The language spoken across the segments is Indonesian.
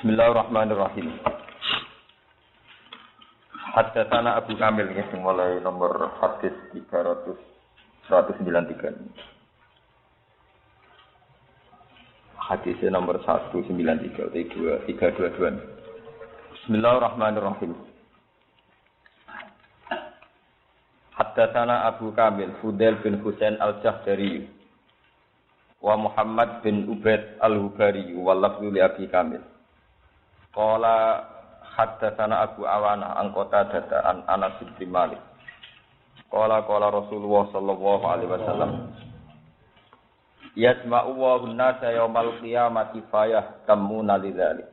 Bismillahirrahmanirrahim. Haddatsana Abu Kamil ya mulai nomor hadis 193. Hadis nomor 193 322. Bismillahirrahmanirrahim. Haddatsana Abu Kamil Fudail bin Husain Al-Jahdari wa Muhammad bin Ubaid Al-Hubari wa lafzu li Abi Kamil. Qala haddatsana Abu Awana an Qatadah an Anas bin Malik. Qala Rasulullah sallallahu alaihi wasallam yasma'u wa an-nasa yaumal qiyamati fayahtamuna lidzalik.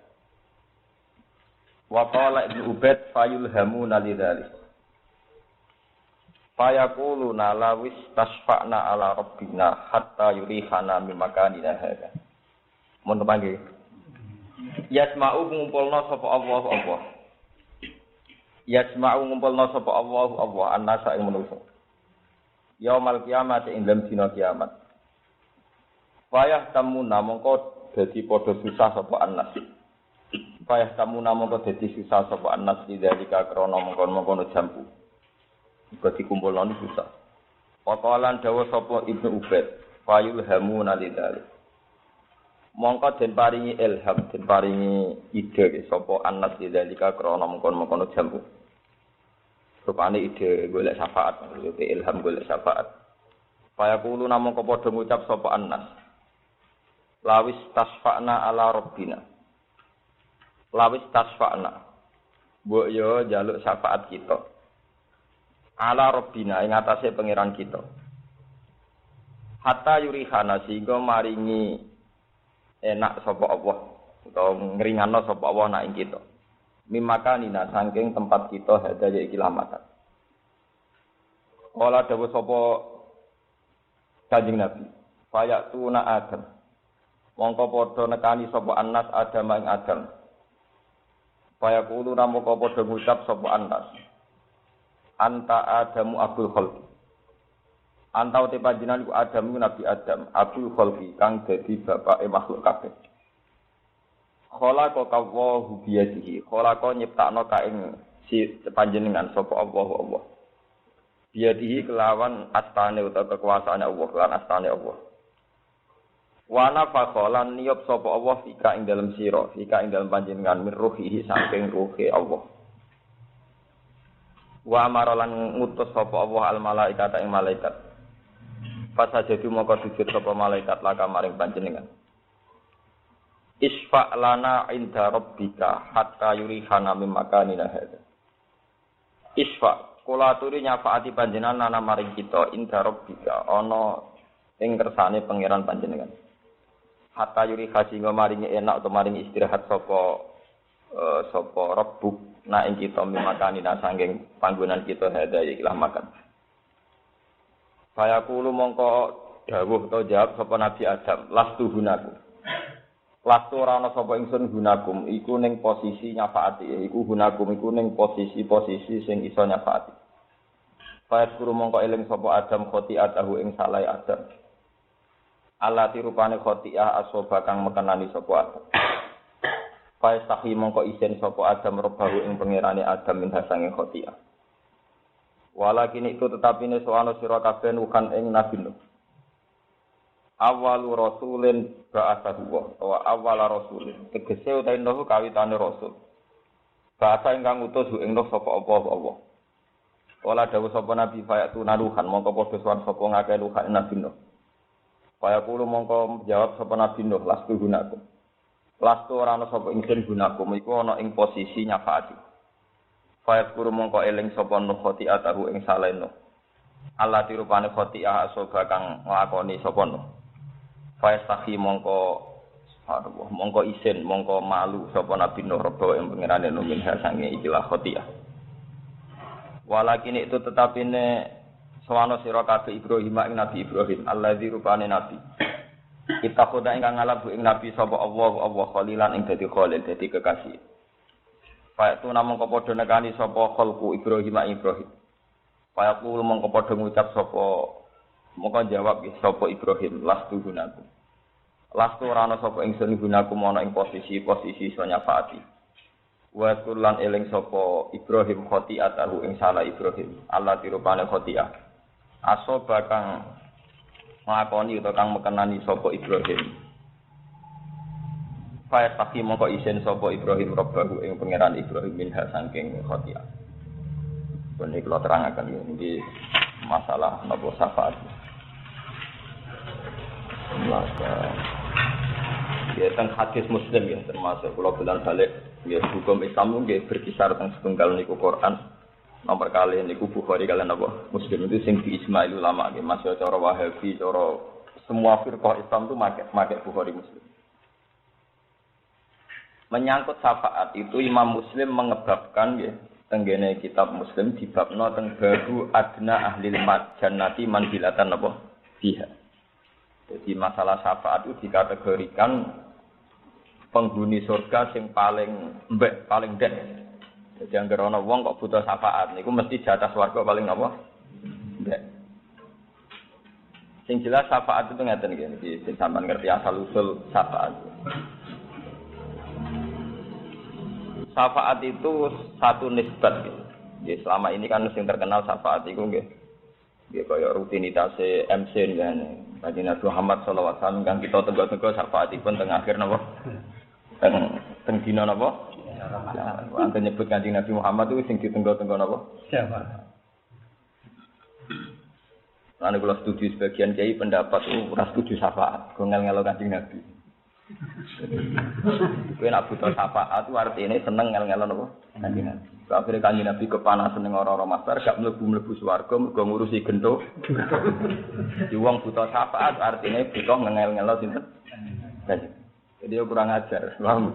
Wa qala Ibnu Ubaid fayulhamuna lidzalik. Fayaquluna lawis tasfa'na ala rabbina hatta yurihana min makanina hadza. Mun panggil Yasma'u ngumpulna sapa Allah. Yasma'u ngumpulna sapa Allah annasa ing manusa. Yaumul kiamat ing dalem dina kiamat. Payah tamuna mongko dadi padha susah sapa annas. Payah tamuna mongko dadi susah sapa annas lidzalika krana mongkon-mongkon jambu. Iku dikumpulna susah. Pakalan dawuh sapa Ibnu Ubaid, fayulhamuna lidzalik. Mongko den paringi ilham, den paringi ide sapa Anas dzalika krana mengkon-mengkon jambu. Rupane ide golek syafaat, maksudnya ilham golek syafaat. Kaya kulo namung padha ngucap sapa Anas. Lawis tasfa'na ala rabbina. Lawis tasfa'na. Mbok yo njaluk syafaat kita. Ala rabbina ing atase pangeran kita. Hatta yurihana sehingga maringi enak sapa Allah utawa ngringanno sapa Allah nak ing kita. Mimakanina saking tempat kita hadaya kilamatan. Kala dawuh sapa Kanjeng Nabi, fayatuna Adam. Mongko padha nekani sapa Anas Adam ing Adam. Fayaqulu namoko padha ngucap sapa Anas. Anta Adamu Abdul Khalqi. Antau te panjenengan iku Adam iku Nabi Adam, Abdul Khalqi kang dadi bapake makhluk kabeh. Khalaqa Allahu biyadihi, khalaqa nyiptakno ka ing si panjenengan sapa Allah. Biyadihi kelawan astane utawa kekuasaane Allah, kelawan astane Allah. Wa nafakha lan niyab sapa Allah fika ing dalem sira, fika ing dalem panjenengan min ruhihi saking ruhe Allah. Wa amara lan ngutus sapa Allah al malaikata ing malaikat. Pas aja moko sujud sapa malaikat laka maring panjenengan. Isfa lana inda rabbika hatta yurihana mim makanina hadza. Isfa kula aturi nyafaati panjenengan ana maring kita inda rabbika ana ing kersane pangeran panjenengan. Hatta yuriha singgo maringi enak utawa maringi istirahat sapa rabbuk na ing kita mim makanina sanging panggonan kita hadza ikilah makan. Saya kulo mongko dawuh to jawab sapa Nabi Adam, lastu gunaku. Lastu ora ana sapa ingsun gunakum, iku ning posisi nyafaati, iku gunakum iku ning posisi sing iso nyafaati. Saya kulo mongko eling sapa Adam khotiatahu ing salah Adam. Allah tirupane khotiah asoba kang mekenani sapa Adam. Saya sahi mongko isen sapa Adam robahu ing pangerane Adam min hasange khotiah. Walakin itu tetapi ini soano sira kabeh nukan ing Nabi Nuh. Awalu rasulin ba'atsahu wa awala rasulin. Tegese utahe Nuh kawitane rasul. Bahasa ingkang utus ing Nuh sapa Allah. Wala dawuh sapa Nabi fayatu naluhan mongko padha sowan sapa ngakeh luhan Nabi Nuh. Kaya kulo mongko jawab sapa Nabi Nuh lastu gunakum. Lastu ora ana sapa ingsun gunakum iku ana ing posisi nyafaati. Fayat guru mongko eling sapa Nuh khotiatahu ing saleh Nuh. Allah dirupane khotiah asoba kang nglakoni sapa Nuh. Fayastahi mongko isin mongko malu sapa Nabi Nuh reba ing pangerane Nuh min hasange ikilah khotiah. Walakin itu tetapine sawana sira kabeh Ibrahim ing Nabi Ibrahim allazi rupane nabi. Kita khoda ingkang ngalabu ing Nabi sapa Allah khalilan ing dadi khalil dadi kekasih. Fayatu namung padha nekani sapa khalqu Ibrahim. Fayatu mongko padha ngucap sapa mongko jawab sapa Ibrahim lastu gunaku. Lastu ora ana sapa ingsun gunaku ana ing posisi iso nyafaati. Wa kulan eling sapa Ibrahim khotiatahu ing salah Ibrahim. Allah dirupane khotiah. Asoba kang nglakoni utawa kang mekenani sapa Ibrahim. Faya taki mongko isen sapa Ibrahim robbahu ing pangeran Ibrahim minha saking khotiah. Ini kalau terangkan ini masalah napa syafaat. Maka ya teng hadis Muslim ya termasuk kula bulan balik ya hukum Islam nggih berkisar teng setunggal niku Quran. Nomor kali niku Bukhari kalian apa Muslim itu sing diijma ulama nggih masuk cara Wahabi cara semua firqah Islam itu make Bukhari Muslim. Menyangkut syafaat itu Imam Muslim mengebabkan ya tenggene kitab Muslim dibabno teng baru adna ahli jannati manzilatan apa biha. Jadi masalah syafaat itu dikategorikan penghuni surga sing paling mbek paling dek. Jadi anggere ana wong kok butuh syafaat niku mesti jatah swarga paling apa? Mbek. Sing jelas syafaat itu ngeten iki sing sampean ngerti asal usul syafaat. Syafaat itu satu nisbat gitu. Ya, selama ini kan yang terkenal syafaat itu nggih. Nggih kaya rutinitas MC kan. Kanjeng Nabi Muhammad sallallahu alaihi wasallam kan kita tenggo-tenggo syafaatipun teng akhir napa? Teng dina napa? Wonten nyebut Kanjeng Nabi Muhammad itu sing ditenggo-tenggo napa? Syafaat. Lan kula setuju sebagian kiai pendapat ora setuju syafaat, ngel-ngelo Kanjeng Nabi. Kowe nak butuh syafaat itu artine seneng ngel-ngelon apa? Kanjeng Nabi. Akhire Kanjeng Nabi kepanasan ning ora-ora master gak mlebu-mlebu swarga mergo ngurusi gento. Di wong butuh syafaat artine butuh ngel-ngelon sinten? Kanjeng. Jadi dia kurang ajar, paham?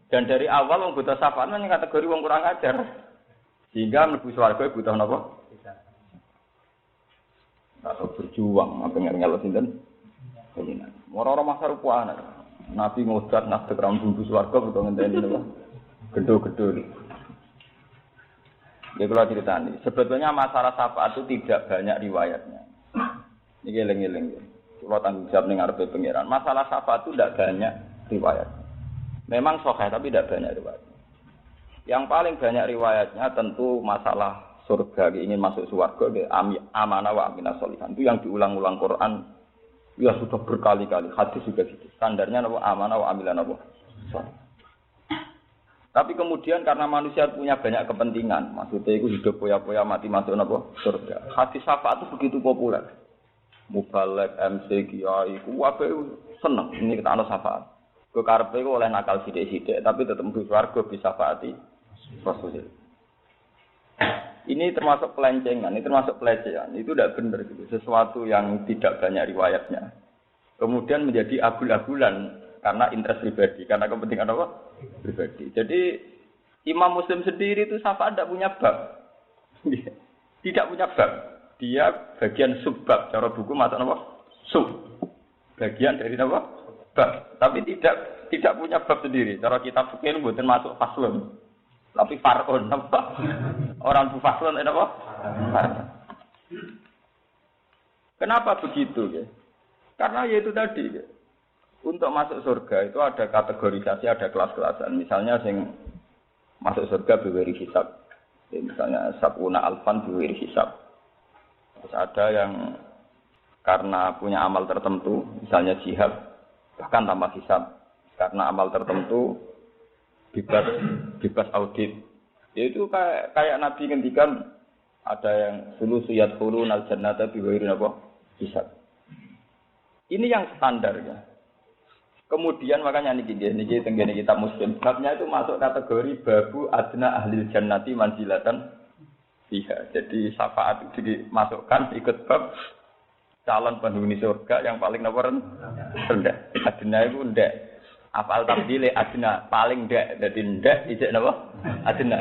Dan dari awal wong butuh syafaat nang kategori wong kurang ajar. Sehingga mlebu swarga butuh napa? Atau berjuang apa ngel-ngelon sinten? Kanjeng Nabi. Orang-orang masar puana, Nabi ngodat nasdek rambut swarga butuh ngenteni napa? Gedho-gedho. Ya kalau ceritani, sebetulnya masalah syafaat itu tidak banyak riwayatnya. Ini eling-eling. Kalau tanggung jawab ning ngarepe pangeran, masalah syafaat itu tidak banyak riwayat. Memang sahih tapi tidak banyak riwayat. Yang paling banyak riwayatnya tentu masalah surga, ingin masuk surga, amanah wa aminah sholihan. Itu yang diulang-ulang Quran. Ya sudah berkali-kali hadis juga gitu. Standarnya apa amanah wa amilan apa. Tapi kemudian karena manusia punya banyak kepentingan, maksudnya itu hidup poya-poya mati masuk apa surga. Hadis syafaat itu begitu populer. Mubalek, MC, kiai, kuwabe seneng ini kita ana syafaat. Kekarepe oleh nakal sithik-sithik tapi tetep mlebu swarga bisa syafaati Rasul. Ini termasuk pelencengan, ini termasuk pelecehan. Itu tidak benar gitu. Sesuatu yang tidak banyak riwayatnya. Kemudian menjadi agul-agulan karena interest pribadi, karena kepentingan apa? Pribadi. Jadi Imam Muslim sendiri itu syafaat tidak punya bab. Tidak punya bab. Dia bagian subbab. Cara buku masuk apa? Sub. Bagian dari apa? Bab. Tapi tidak punya bab sendiri. Cara kitab fikih mboten masuk faslun. Tapi far'un apa? Orang bufaslon apa? Kenapa begitu ya? Karena yaitu tadi ya. Untuk masuk surga itu ada kategorisasi, ada kelas-kelasan. Misalnya sing masuk surga biwiri hisab. Ya, misalnya sabuna alfan biwiri hisab. Terus ada yang karena punya amal tertentu, misalnya jihad, bahkan tanpa hisab. Karena amal tertentu bebas audit. Yaitu kayak Nabi ngendikan ada yang sulusiyat khulun al jannata biwairin apa? Hisab. Ini yang standar ya. Kemudian makanya niki tenggene kitab Muslim. Babnya itu masuk kategori babu adna ahli jannati manzilatan biha. Jadi syafaat itu dimasukkan ikut bab calon penghuni surga yang paling rendah. Adna itu rendah. Apal tabdile adna paling ndak dadi ndak ijek napa adna.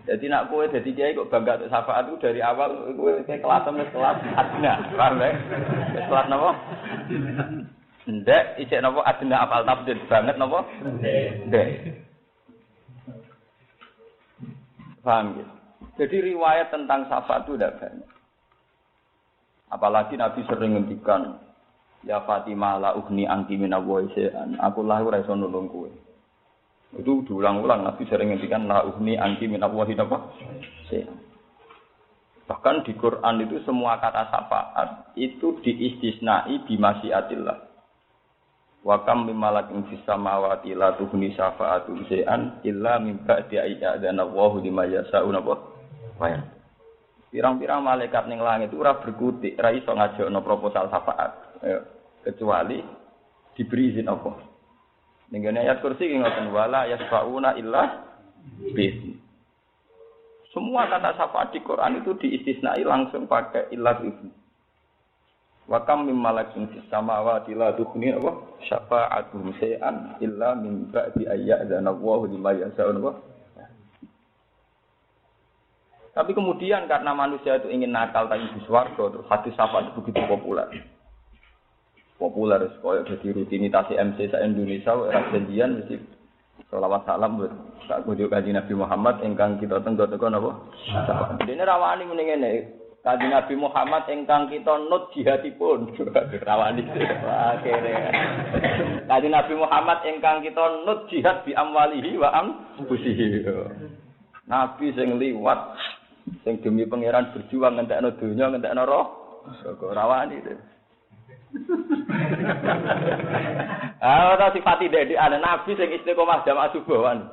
Jadi nak kowe dadi kiai kok bangga tek syafaat itu dari awal kowe kelas adna. Paham ya? Kelas napa? Ndak ijek napa adna apal tabdil banget napa? Ndak. Paham ya? Jadi riwayat tentang syafaat itu tidak banyak. Apalagi Nabi sering ngendikan Ya Fatimah la ugni anti minallahi syai'an. Aku lah ora iso nulung kowe. Itu diulang-ulang Nabi sering ngendikan la ugni anti minallahi syai'an. Bahkan di Quran itu semua kata syafaat itu diistisnai bi masyiatillah. Wa kam mim malakin fis samawati la tughni syafa'atu syai'an illa min ba'di ayyadana Allahu liman yasha'u wa ya. Pirang-pirang malaikat ning langit itu ora berkutik, ora iso ngajakno proposal syafaat. Kecuali diberi izin apa. Ning ayat kursi ki ngoten wala yasfa'una illa bi. Semua kata syafaat di Quran itu diistisnai langsung pakai illa izin. Wa kam mim malakin fis samawati la tughni syafa'atuhum syai'an illa min ba'di ayyadana Allahu liman yasha'u. Tapi kemudian karena manusia itu ingin nakal tak di swarga, terus hadis syafaat itu begitu populer. Populer koyo dadi rutinitas MC sa Indonesia era janjian mesti selawat salam buat sak kunjuk Kanjeng Nabi Muhammad ingkang kita tenggo-tenggo napa? Dene rawani muni ngene. Kanjeng Nabi Muhammad ingkang kita nut jihadipun rawani akhire. Kanjeng Nabi Muhammad ingkang kita nut jihad bi amwalihi wa anfusihi. Nabi sing liwat sing demi pangeran berjuang ngentekno donya ngentekno roh kok rawani itu. Ta sifati dek ana Nabi sing istiqomah jamaah subuhan.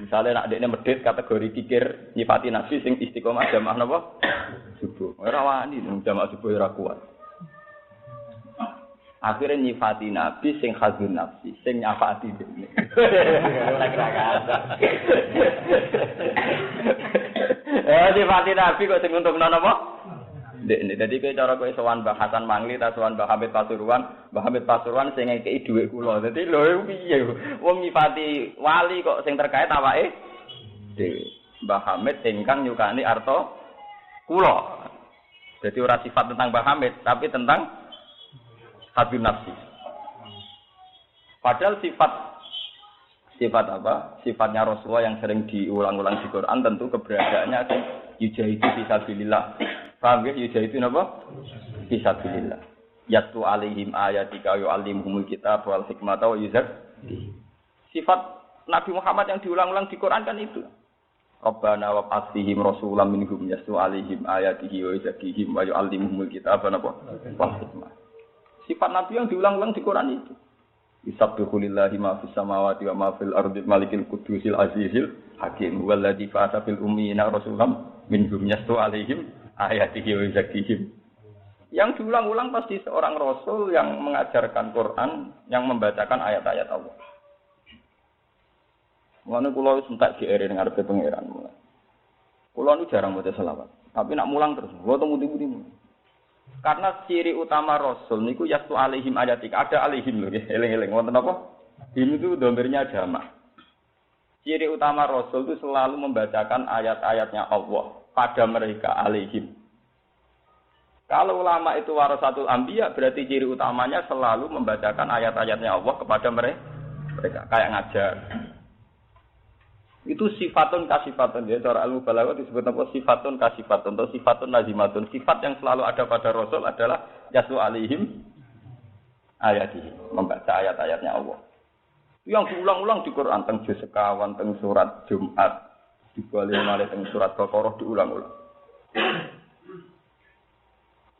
Misalnya nak dekne medhit kategori kikir nyifati Nabi sing istiqomah jamaah napa? Subuh. Ora wani jamaah subuh ora kuat. Akhire nyifati Nabi sing khazun nafsi, sing nyafati dekne. Ora kira-kira. Nyifati Nabi kok sing untungno napa? Dekne. Dadi kowe cara kowe sowan Mbah Hasan Mangli ta sowan Mbah Hamid Pasuruan, Mbah Hamid Pasuruan sing ngekeki dhuwit kula. Dadi lho piye wong nyifati wali kok sing terkait awake dhewe. Mbah Hamid ingkang nyukani arta kula. Jadi ora sifat tentang Mbah Hamid, tapi tentang hadun nafsi. Padahal sifat apa? Sifatnya Rasulullah yang sering diulang-ulang di Quran tentu keberadaannya yujahidu fisabilillah. Paham ya? Yujahidu apa? Fisabilillah. Yatlu alaihim ayatika yu'allimuhumul kitab wal hikmata wa yuzakki. Sifat Nabi Muhammad yang diulang-ulang di Quran kan itu. Rabbana wa ba'athihim rasulam minhum yatlu alaihim ayatihi wa yuzakkihim wa yu'allimuhumul kitab wal hikmah. Sifat Nabi yang diulang-ulang di Quran itu. Yusabbihu lillahi ma fis samawati wa ma fil ardi malikil qudusil azizil hakim walladzi fa'ata fil ummiyina rasulam minhum yatlu alaihim ayatihi wa yuzakkihim. Yang diulang-ulang pasti seorang rasul yang mengajarkan Quran, yang membacakan ayat-ayat Allah. Mulane kula wis entek GR ning ngarepe pangeran. Kula nu jarang maca selawat, tapi nak mulang terus, kula temu-temu. Karena ciri utama rasul niku yastu alaihim ayatika, ada alaihim lho nggih, eling-eling wonten apa? Ini itu domirnya jamak. Ciri utama rasul itu selalu membacakan ayat-ayatnya Allah pada mereka alaihim. Kalau ulama itu warasatul anbiya berarti ciri utamanya selalu membacakan ayat-ayatnya Allah kepada mereka kayak ngajar. Itu sifatun kasifatun ya cara ilmu balaghah disebut apa sifatun kasifatun atau sifatun lazimatun. Sifat yang selalu ada pada rasul adalah yasu alaihim ayatihi, membaca ayat-ayatnya Allah. Yang diulang-ulang di Quran teng juz sekawan teng surat Jumat dibalik malih teng surat Baqarah diulang-ulang.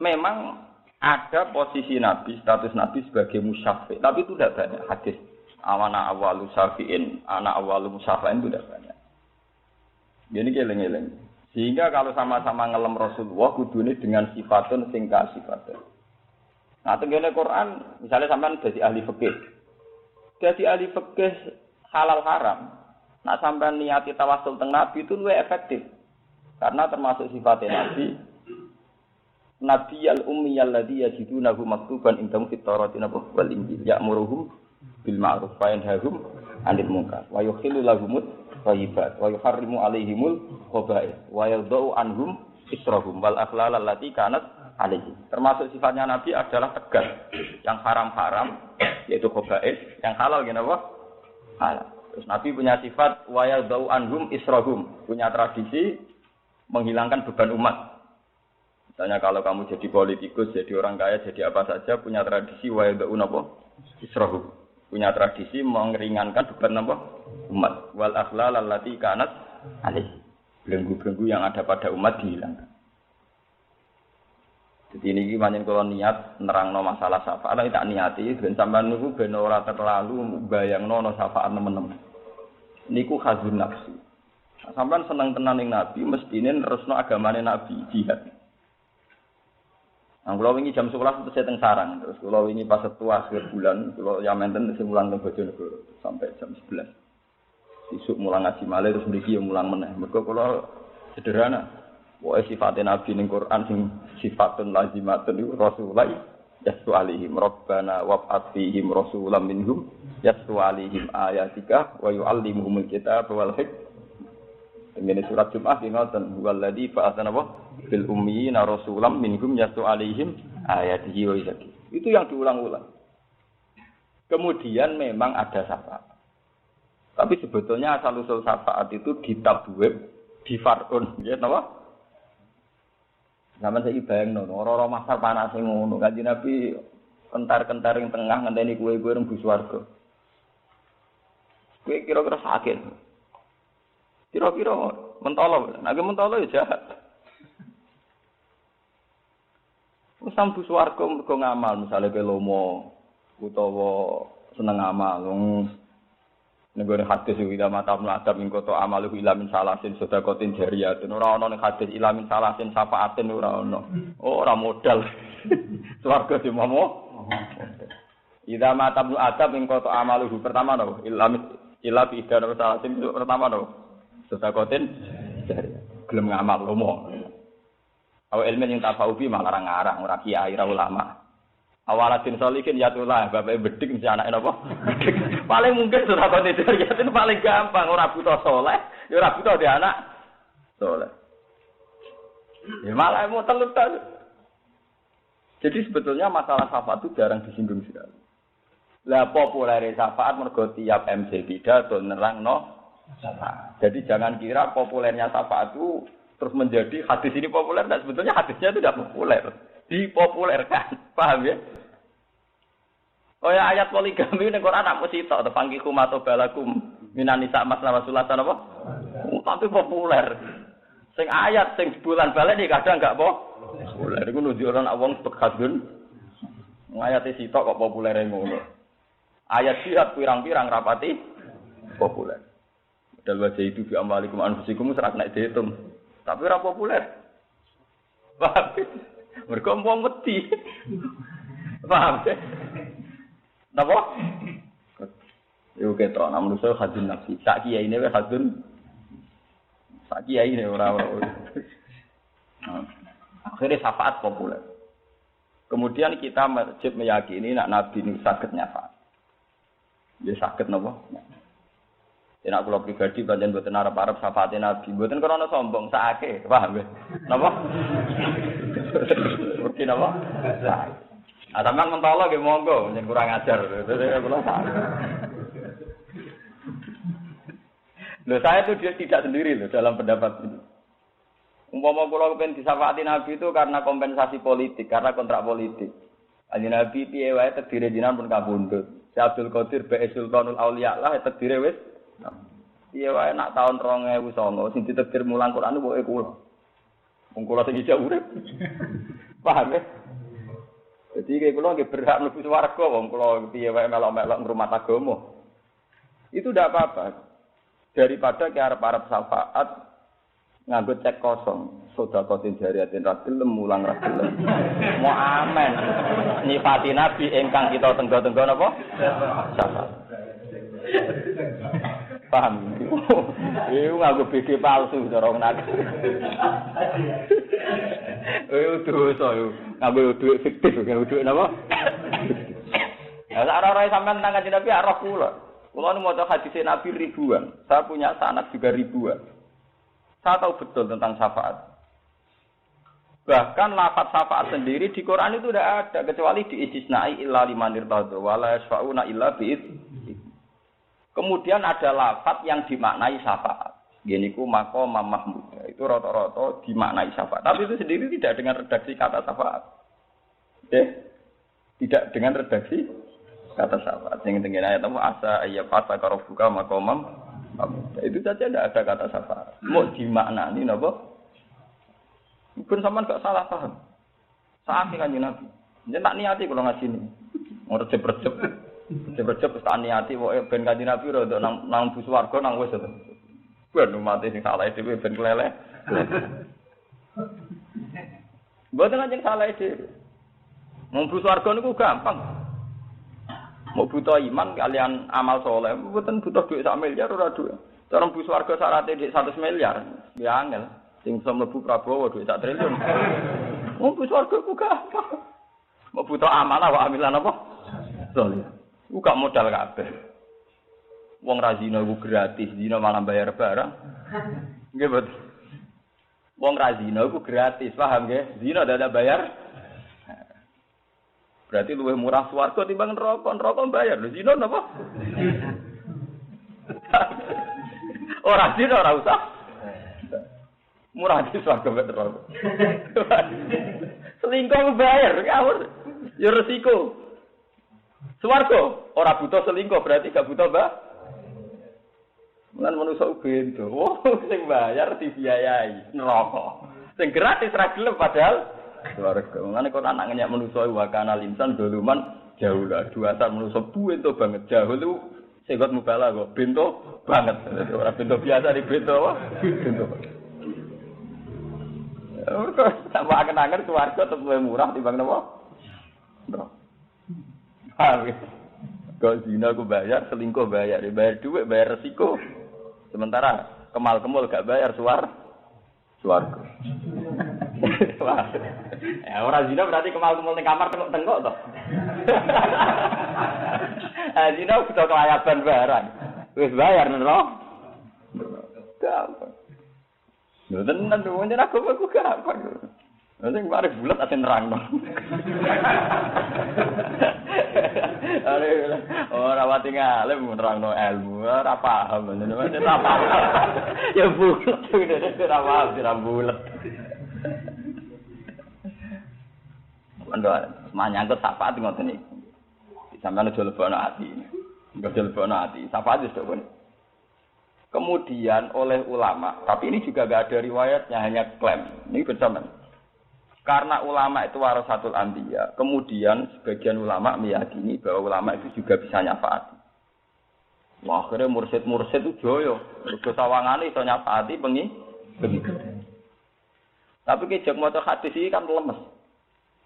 Memang ada posisi Nabi, status Nabi sebagai musyafi, tapi itu tidak banyak hadis. Awana awalu syafi'in, anak awalu musyafi'in itu tidak banyak. Jadi geleng-geleng. Sehingga kalau sama-sama ngelem Rasulullah, kudune dengan sifatun singka sifatun. Nah, tenggene Quran, misalnya sampean jadi ahli fikih. Jadi ahli fikih halal haram. Nah, sampean niati tawasul teng Nabi itu luwih efektif. Karena termasuk sifatnya Nabi. Nabi al-ummi alladhi yajidunahu maktuban indahum fit Taurati wal Injil ya'muruhum bil ma'ruf wa yanhahum 'anil munkar wa yuhillu lahumut thayyibat wa yuharrimu 'alaihimul khaba'ith wa yadh'u anhum israhum wal akhlal allati kanat 'alaihim. Termasuk sifatnya Nabi adalah tegas. Yang haram-haram yaitu khaba'ith, yang halal apa? Halal. Terus Nabi punya sifat wa yadh'u anhum israhum, punya tradisi menghilangkan beban umat. Misalnya kalau kamu jadi politikus, jadi orang kaya, jadi apa saja, punya tradisi wa yad'un apa? Israhu. Punya tradisi mengeringankan beban apa? Umat. Wal akhlal allati kanat alaihi. Belenggu-belenggu yang ada pada umat dihilangkan. Jadi ini pancen kula niat nerangno masalah syafaat, tak niati ben sampean niku ben ora terlalu bayangno ana syafaat nemen-nemen. Niku khazun nafsi. Sampean seneng tenan ning Nabi, mestine nerusno agamane Nabi jihad. Nah, kula wingi jam 11 terus teng sarang, terus kula wingi pas setu akhir bulan, kula yamenten sing mulang teng Bojonegoro sampai jam 11. Isuk mulang ngaji malih terus mriki yo mulang meneh. Mergo kula sederhana. Wae sifate Nabi ning Quran sing sifatun lazimatun iku Rasulullah yastu alaihim rabbana wab'ats fihim rasulam minhum yastu alaihim ayatika wa yu'allimuhumul kitab wal hikmah. Ini surat Jum'ah ngoten huwallazi ba'atsana bil ummiyina rasulam minhum yastu alaihim ayatihi wa yazaki. Itu yang diulang-ulang. Kemudian memang ada syafaat. Tapi sebetulnya asal usul syafaat itu di tabwib, di far'un, ya napa? Sampeyan saiki bayangno, ora-ora masar panas ngono. Kanjeng Nabi kentar-kentar ing tengah ngenteni kowe-kowe rembu swarga. Kowe kira-kira sakit. Kira-kira mentolo, nek mentolo ya jahat. Wis sambu swarga mergo ngamal, misale kowe lomo utawa seneng ngamal. Negara hadis ila mata adab ing kota amal ila min salasin sedekatin jariyatun ora ana ning hadis ila min salasin syafaatin ora ana. Oh ora modal. Swarga dimomo. Ila mata adab ing kota amal pertama no ila bi idar salasin pertama no. Sedekatin jariyatun. Gelem ngamal lomo. Aw ilmu yang tafaubi malah ngarang ora kiai ora ulama. Awalatin solikin yatullah, bapak bedik mesti anake napa? Bedik. Paling mungkin sudah konditor yatin paling gampang ora butuh saleh, ya ora butuh di anak saleh. Ya malah mau telur. Jadi sebetulnya masalah syafaat itu jarang disinggung sekali. Lah populer syafaat mergo tiap MC pidato nerangno syafaat. Jadi jangan kira populernya syafaat itu terus menjadi hadis ini populer dan sebetulnya hadisnya itu tidak populer. Dipopulerkan, paham ya? Oh ya ayat poligami ning Quran nak mesti tok tepangkiku mato balakum minan nisa masna wasulatan apa? Tapi populer. Sing ayat sing bulan balik iki kadang enggak populer. Iku nunjukno nek wong bekadun. Ayate sitok kok populere ngono. Ayat jihad pirang-pirang rapati populer. Dal wajah itu bi amalikum anfusikum serak nek diitung. Tapi ora populer. Paham? Mergo wong wedi. Paham ya? Napa? Yo ketok ana manusa hadun nafsi. Sak kiyaine wae hadun. Sak kiyaine ora. Akhirnya syafaat populer. Kemudian kita wajib meyakini nak Nabi ini saged nyafaat. Ya saged napa? Ya nek kula pribadi pancen mboten arep-arep syafaate Nabi. Mboten krana sombong, sakake. Paham ya? Napa? Mungkin apa? Sampeyan mentolo nggih monggo, yen kurang ajar. Kula salah. Loh saya itu dia tidak sendiri loh dalam pendapat ini. Umpama kula kepen disafaati Nabi itu karena kompensasi politik, karena kontrak politik. Kanjeng Nabi piye wae tedire jenengan pun kabundut. Si Abdul Qadir Bae Sultanul Auliya lah tedire wis. Piye wae nak tahun 2009 sing ditedir mulang Quran pokoke kula. Wong kula sing ijak urip. Paham ya? Jadi kayak kula nggih berhak mlebu swarga wong kula piye wae melok-melok ngrumat agama. Itu ndak apa-apa. Daripada ki arep-arep syafaat nganggo cek kosong, sedekatin jariyatin ra gelem mulang ra gelem. Mau amen. Nyifati Nabi ingkang kita tenggo-tenggo napa? Syafaat. Paham? Iku nganggo BG palsu cara wong nak. Dosa yo. Nganggo dhuwit fiktif, nganggo dhuwit napa? Lah ora sampean nang kanjeng Nabi arep kula. Kula nu maca hadis Nabi ribuan. Saya punya sanad juga ribuan. Saya tahu betul tentang syafaat. Bahkan lafaz syafaat sendiri di Quran itu tidak ada kecuali diistisnai illa liman irtadha wala yasfauna illa bi'id. Kemudian ada lafaz yang dimaknai syafaat. Gini ku maqam mahmud. Itu rata-rata dimaknai syafaat. Tapi itu sendiri tidak dengan redaksi kata syafaat. Tidak dengan redaksi kata syafaat. Yang tinggi ayat itu asa ayyafasa karobuka maqamam mahmud. Itu saja tidak ada kata syafaat. Mau dimaknani napa? Pun sampean gak salah paham. Saat kan Nabi. Ndak niati kula ngaji ini. Mau recep-recep. Recep-recep tak niati pokoke ben kanjeng Nabi rada nang bus warga nang wis to. Ben mati sing salah dhewe ben keleleh. Mboten kanjeng salah dhewe. Wong bus warga niku gampang. Mau butuh iman kalian amal soleh, mboten butuh duit 1 miliar ora duit. Cara bus warga syaratnya duit 100 miliar, ya angel. Sing iso mlebu Prabowo duit 1 triliun. Wong bus warga ku gampang. Mau butuh amanah wa amilan apa? Soleh. Ku gak modal kabeh. Wong ra zina iku gratis, zina malah bayar barang. Nggih, Bet. Wong ra zina iku gratis, paham nggih? Zina ndak ada bayar. Berarti luwih murah swarga timbang neraka. Neraka bayar, lho zina napa? Ora zina ora usah. Murah di swarga mek neraka. Selingkuh bayar, ngawur. Ya resiko. Swarga ora butuh selingkuh, berarti gak butuh Lan manusa bento. Oh, sing bayar dibiayai neraka. Sing gratis ra gelem padahal swarga. Mangane kok anak ngenyak manusa wa kana linsan doluman jauh lah. Dua asal manusa bento banget. Jauh itu segot mubala kok bento banget. Ora bento biasa di bento apa? Bento. Ora tambah angen-angen swarga tetep murah timbang napa? Kalau zina aku bayar, selingkuh bayar, bayar duit, bayar resiko. Sementara kemal-kemul gak bayar suarga. Ya orang zina berarti kemal-kemul di kamar tengok-tengok toh. Zina sudah kelayaban barang. Wis bayar nero. Gampang. Lho tenan wong aku gampang. Nanti kemarin bulat aja nerang dong. Orang mati ngalim nerang no ilmu, ora paham, ora paham. Ya bulat, ora paham, ora bulat. Mandor, manyangkut syafaat ngoten iki. Sampeyan aja lebokno ati. Enggak lebokno ati. Syafaat wis tok. Kemudian oleh ulama, tapi ini juga enggak ada riwayatnya, hanya klaim. Ini bersamaan. Karena ulama itu warasatul anbiya, kemudian sebagian ulama meyakini bahwa ulama itu juga bisa nyafaati. Wah, akhirnya mursid-mursid itu joyo, mergo sawangane iso nyafaati bengi. Tapi kejak maca hadis iki kan lemes.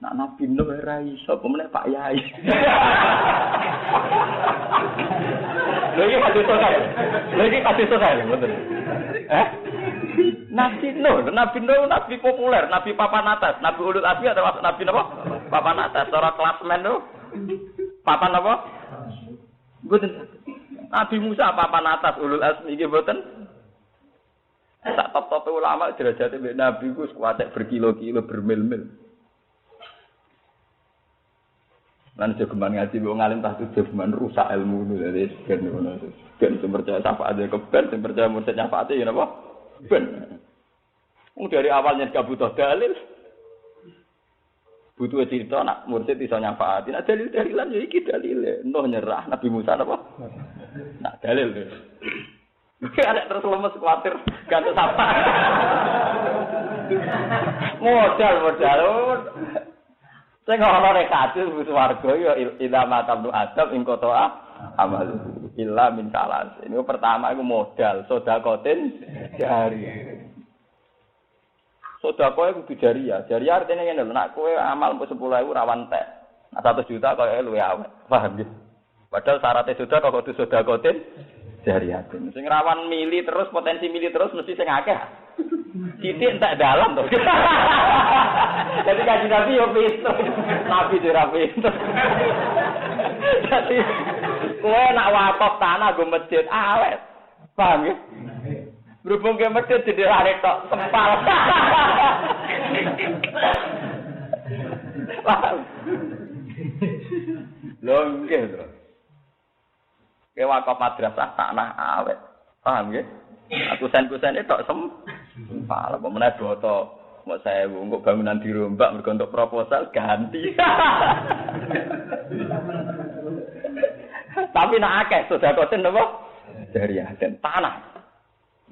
Nak Nabi Nuh ora iso, pemene Pak Yai. Lha iki hadis sokal. Betul. Nabi Nuh, nabi populer, nabi papan atas, nabi ulul azmi atau nabi apa? Papan atas, secara klasmen tuh. Papan apa? Mboten. Nabi Musa papan atas ulul azmi iki mboten. Sak top-top ulama derajate mbek nabi ku kuwatek berkilo-kilo bermil-mil. Lan jogeman ngaji wong alim tak jogeman rusak ilmu dari ben ngono. Ben percaya syafaat ya keben, percaya mursid nyafaate ya napa? Ben. Dari awalnya gak butuh dalil. Butuh cerita nak mursid iso nyafaati. Nak dalil-dalilan ya iki dalile. Nuh nyerah Nabi Musa apa? Nak dalil. Ada terus lemes kuatir ganti sapa. Modal. Sing ora nek hadis wis warga ya ilama tabnu adab ing kota amal illa min salas. Ini pertama iku modal sedekatin jari. Sedekah kudu jariah. Jariah artine ngene lho, nek kowe amal 10.000 rawan tek. Nah 1 juta koyo luwe awet. Paham nggih? Padahal syaratnya sedekah kudu sedekatin jariah. Sing rawan mili terus potensi mili terus mesti sing akeh. Titik entek dalam to. Jadi kaji Nabi yo pinter. Nabi ora pinter. Jadi kowe nak wakaf tanah go masjid awet. Paham nggih? Berhubung ke masjid jadi lari tok sempal. Paham? Lho nggih to. Ke wakaf madrasah tanah awet. Paham nggih? Aku kusen-kusene tok sempal. Apa meneh boto. Mau saya untuk bangunan dirombak mergo untuk proposal ganti. Tapi nak akeh sedekah napa? Jariah dan tanah.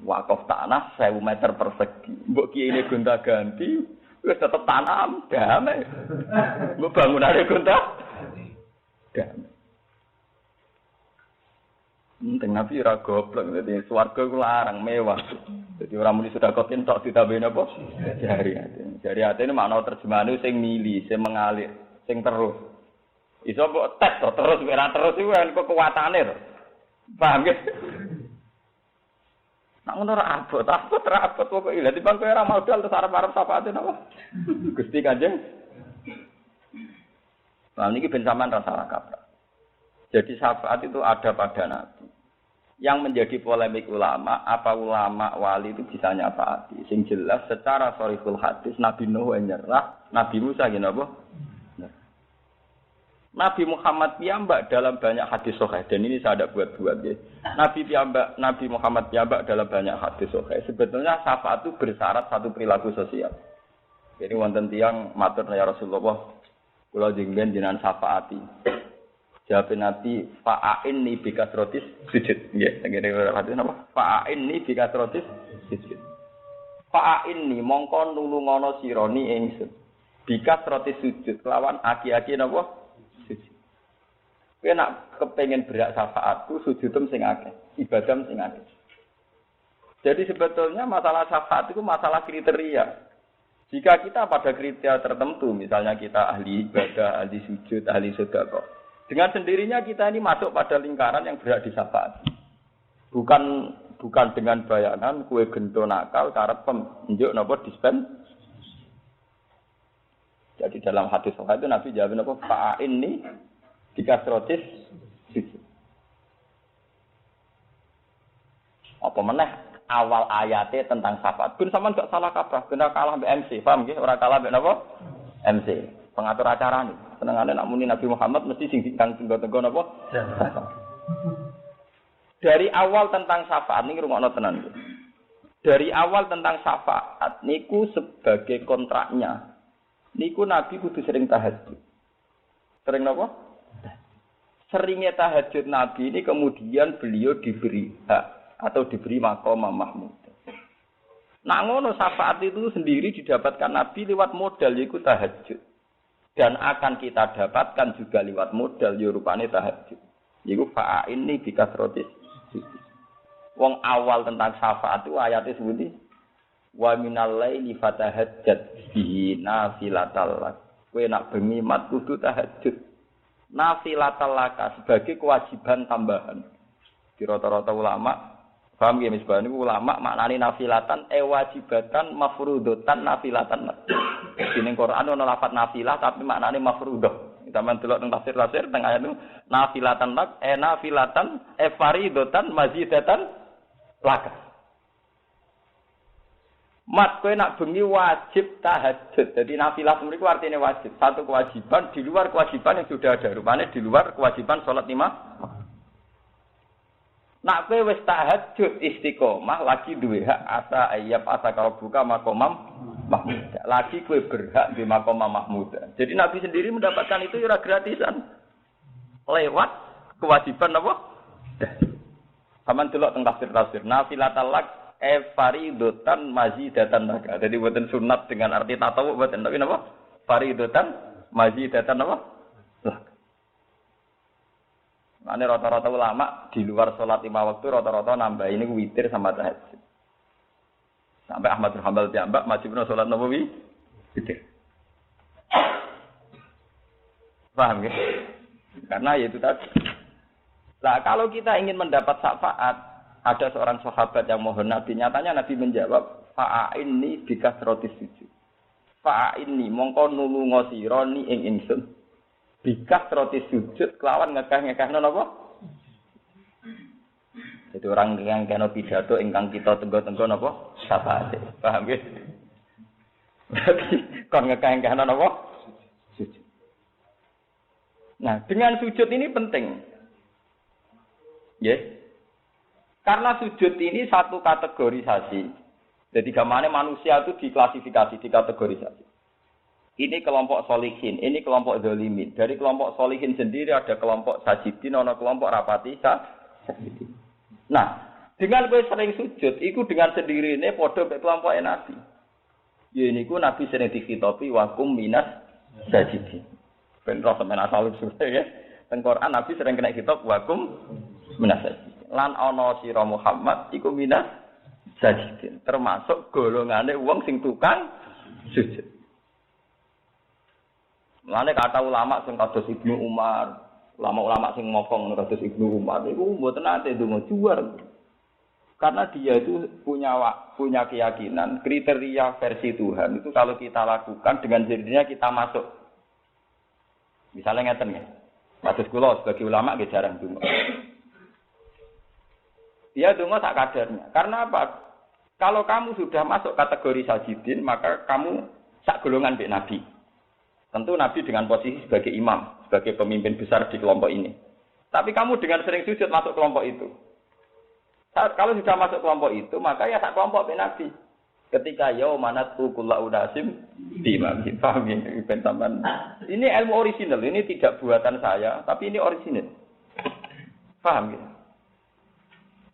Wakaf tanah 1000 meter persegi. Mbok kiye ini gonta-ganti wis tetep tanam damai. Mbok bangunane gonta damai. Nabi ora goblok, dadi swarga ku larang mewah. Dadi ora muni sedekah entok ditambahin apa? Jariah. Jariah ini makna terjemahane sing mili, sing mengalir, sing terus. Iso mbok tes to terus ora terus iku kan kekuatane to. Paham nggih? Nak ngono ora abot pokoke lha timbang kowe ora modal terus arep-arep syafaate napa? Gusti Kanjeng. Nah niki ben sampean ra salah kaprah. Jadi syafaat itu ada pada Nabi. Yang menjadi polemik ulama, apa ulama wali itu bisa nyafaati? Sing jelas secara sharihul hadis Nabi Nuh nyerah, Nabi Musa gini apa? Nabi Muhammad piyambak dalam banyak hadis sahih dan ini saya ada buat-buat ya. Nabi Muhammad piyambak dalam banyak hadis sahih. Sebetulnya syafaat itu bersyarat satu perilaku sosial. Jadi wonten tiyang matur ya Rasulullah, kula jenengan jenengan syafaati. Jawab Nabi, fa'ainni bikasrotis sujud. Nggih, ngene hadis napa? Fa'ainni bikasrotis sujud. Fa'ainni mongko nulungono sironi ingsun. Bikasrotis sujud lawan aki-aki napa? Sujud. Kowe nak kepengin berak syafaatku sujudem sing akeh, ibadah sing akeh. Jadi sebetulnya masalah syafaat itu masalah kriteria. Jika kita pada kriteria tertentu, misalnya kita ahli ibadah, ahli sujud, ahli sedekah, dengan sendirinya kita ini masuk pada lingkaran yang berhak disyafaat. Bukan dengan bayangan kue gento nakal karep penunjuk napa dispen. Jadi dalam hadis sahih itu Nabi jawab napa fa'inni dikasrotis sujud. Apa meneh awal ayatnya tentang syafaat. Ben sampean gak salah kaprah, benar kalah mbek MC, paham nggih? Ora kalah mbek napa? MC, pengatur acara nih. Senengane nak muni Nabi Muhammad mesti sing kang tenggo-tenggo napa? Dari awal tentang syafaat niku rungokno tenan. Dari awal tentang syafaat niku sebagai kontraknya. Niku Nabi kudu sering tahajud. Sering napa? Seringnya tahajud Nabi ini kemudian beliau diberi hak atau diberi maqam mahmud. Nah ngono syafaat itu sendiri didapatkan Nabi lewat modal yaiku tahajud. Dan akan kita dapatkan juga lewat modal yo rupane tahajud. Iku fa'inni bikasrotis. Wong awal tentang syafaat itu ayatnya sebuti wa minal laili fatahajjat bihi nafilatal lak. Kowe nak bengi mat kudu tahajud. Nafilatal lak sebagai kewajiban tambahan. Di rata-rata ulama paham ya misbah niku ulama maknane nafilatan wajibatan mafruudatan nafilatan. Dene Quran ana lafaz nafilah tapi maknane mafruudah. Sampeyan delok teng tafsir teng ayat niku nafilatan lak nafilatan faridatan mazidatan lak. Mat kowe nak bengi wajib tahajud. Jadi nafilah mriku artine wajib. Satu kewajiban di luar kewajiban yang sudah ada. Rupane di luar kewajiban salat 5. Nak kowe wis tahajud istiqomah lagi duwe hak asa ayyab asa kalau buka makomam mahmud. Lagi kowe berhak di makomam mahmud. Jadi Nabi sendiri mendapatkan itu ora gratisan. Lewat kewajiban apa? Saman delok teng tafsir. Nafilatal lak faridatan mazidatan lak. Jadi boten sunat dengan arti tatawu boten tapi napa? Faridatan mazidatan apa? Lak. Ane rata-rata ulama di luar sholat 5 waktu rata-rata nambah ini witir sama tahajud. Sampai Ahmad bin Hanbal diambak majibna sholat nawawi witir. Paham ya? Karena itu tadi. Nah kalau kita ingin mendapat syafaat, ada seorang sahabat yang mohon Nabi, nyatanya Nabi menjawab, fa'inni bikasrotis sujud. Fa'inni mongko nulunga sira ni ing ingsun. Bikas roti sujud kelawan ngekah-ngekahno napa? Jadi orang yang kena pidato ingkang kita tenggo-tenggo napa? Syafaat. Paham nggih? Berarti kon ngekah-ngekahno napa? Sujud. Nah, dengan sujud ini penting. Nggih. Karena sujud ini satu kategorisasi. Jadi gamane manusia itu diklasifikasi, dikategorisasi. Ini kelompok solihin, ini kelompok zolimin. Dari kelompok solihin sendiri ada kelompok sajidin, ada kelompok rapati sajidin. Nah, dengan gue sering sujud, itu dengan sendiri ini podo ke kelompok Nabi. Ya ini ku Nabi sering dikhitopi wakum minas sajidin. Ben roh sampeyan asal usul ya. Teng Quran Nabi sering kena khitab wakum minas sajidin. Lan ana sira Muhammad iku minas sajidin, termasuk golongane wong sing tukang sujud. Mulane kata ulama sing kados Ibnu Umar, ulama-ulama sing ngomong kados Ibnu Umar iku mboten nate ndonga juar. Karena dia itu punya keyakinan kriteria versi Tuhan itu kalau kita lakukan dengan sendirinya kita masuk. Misalnya ngeten ya. Kados kula sebagai ulama nggih jarang ndonga. Dia donga tak kadarnya. Karena apa? Kalau kamu sudah masuk kategori sajidin, maka kamu sak golongan mbek Nabi. Tentu Nabi dengan posisi sebagai imam, sebagai pemimpin besar di kelompok ini. Tapi kamu dengan sering sujud masuk kelompok itu. Kalau sudah masuk kelompok itu, maka ya sak kelompok mbek Nabi. Ketika yaumanatu kullu unasim imam. Paham ya? Ini ilmu orisinal, ini tidak buatan saya, tapi ini orisinal. Paham ya?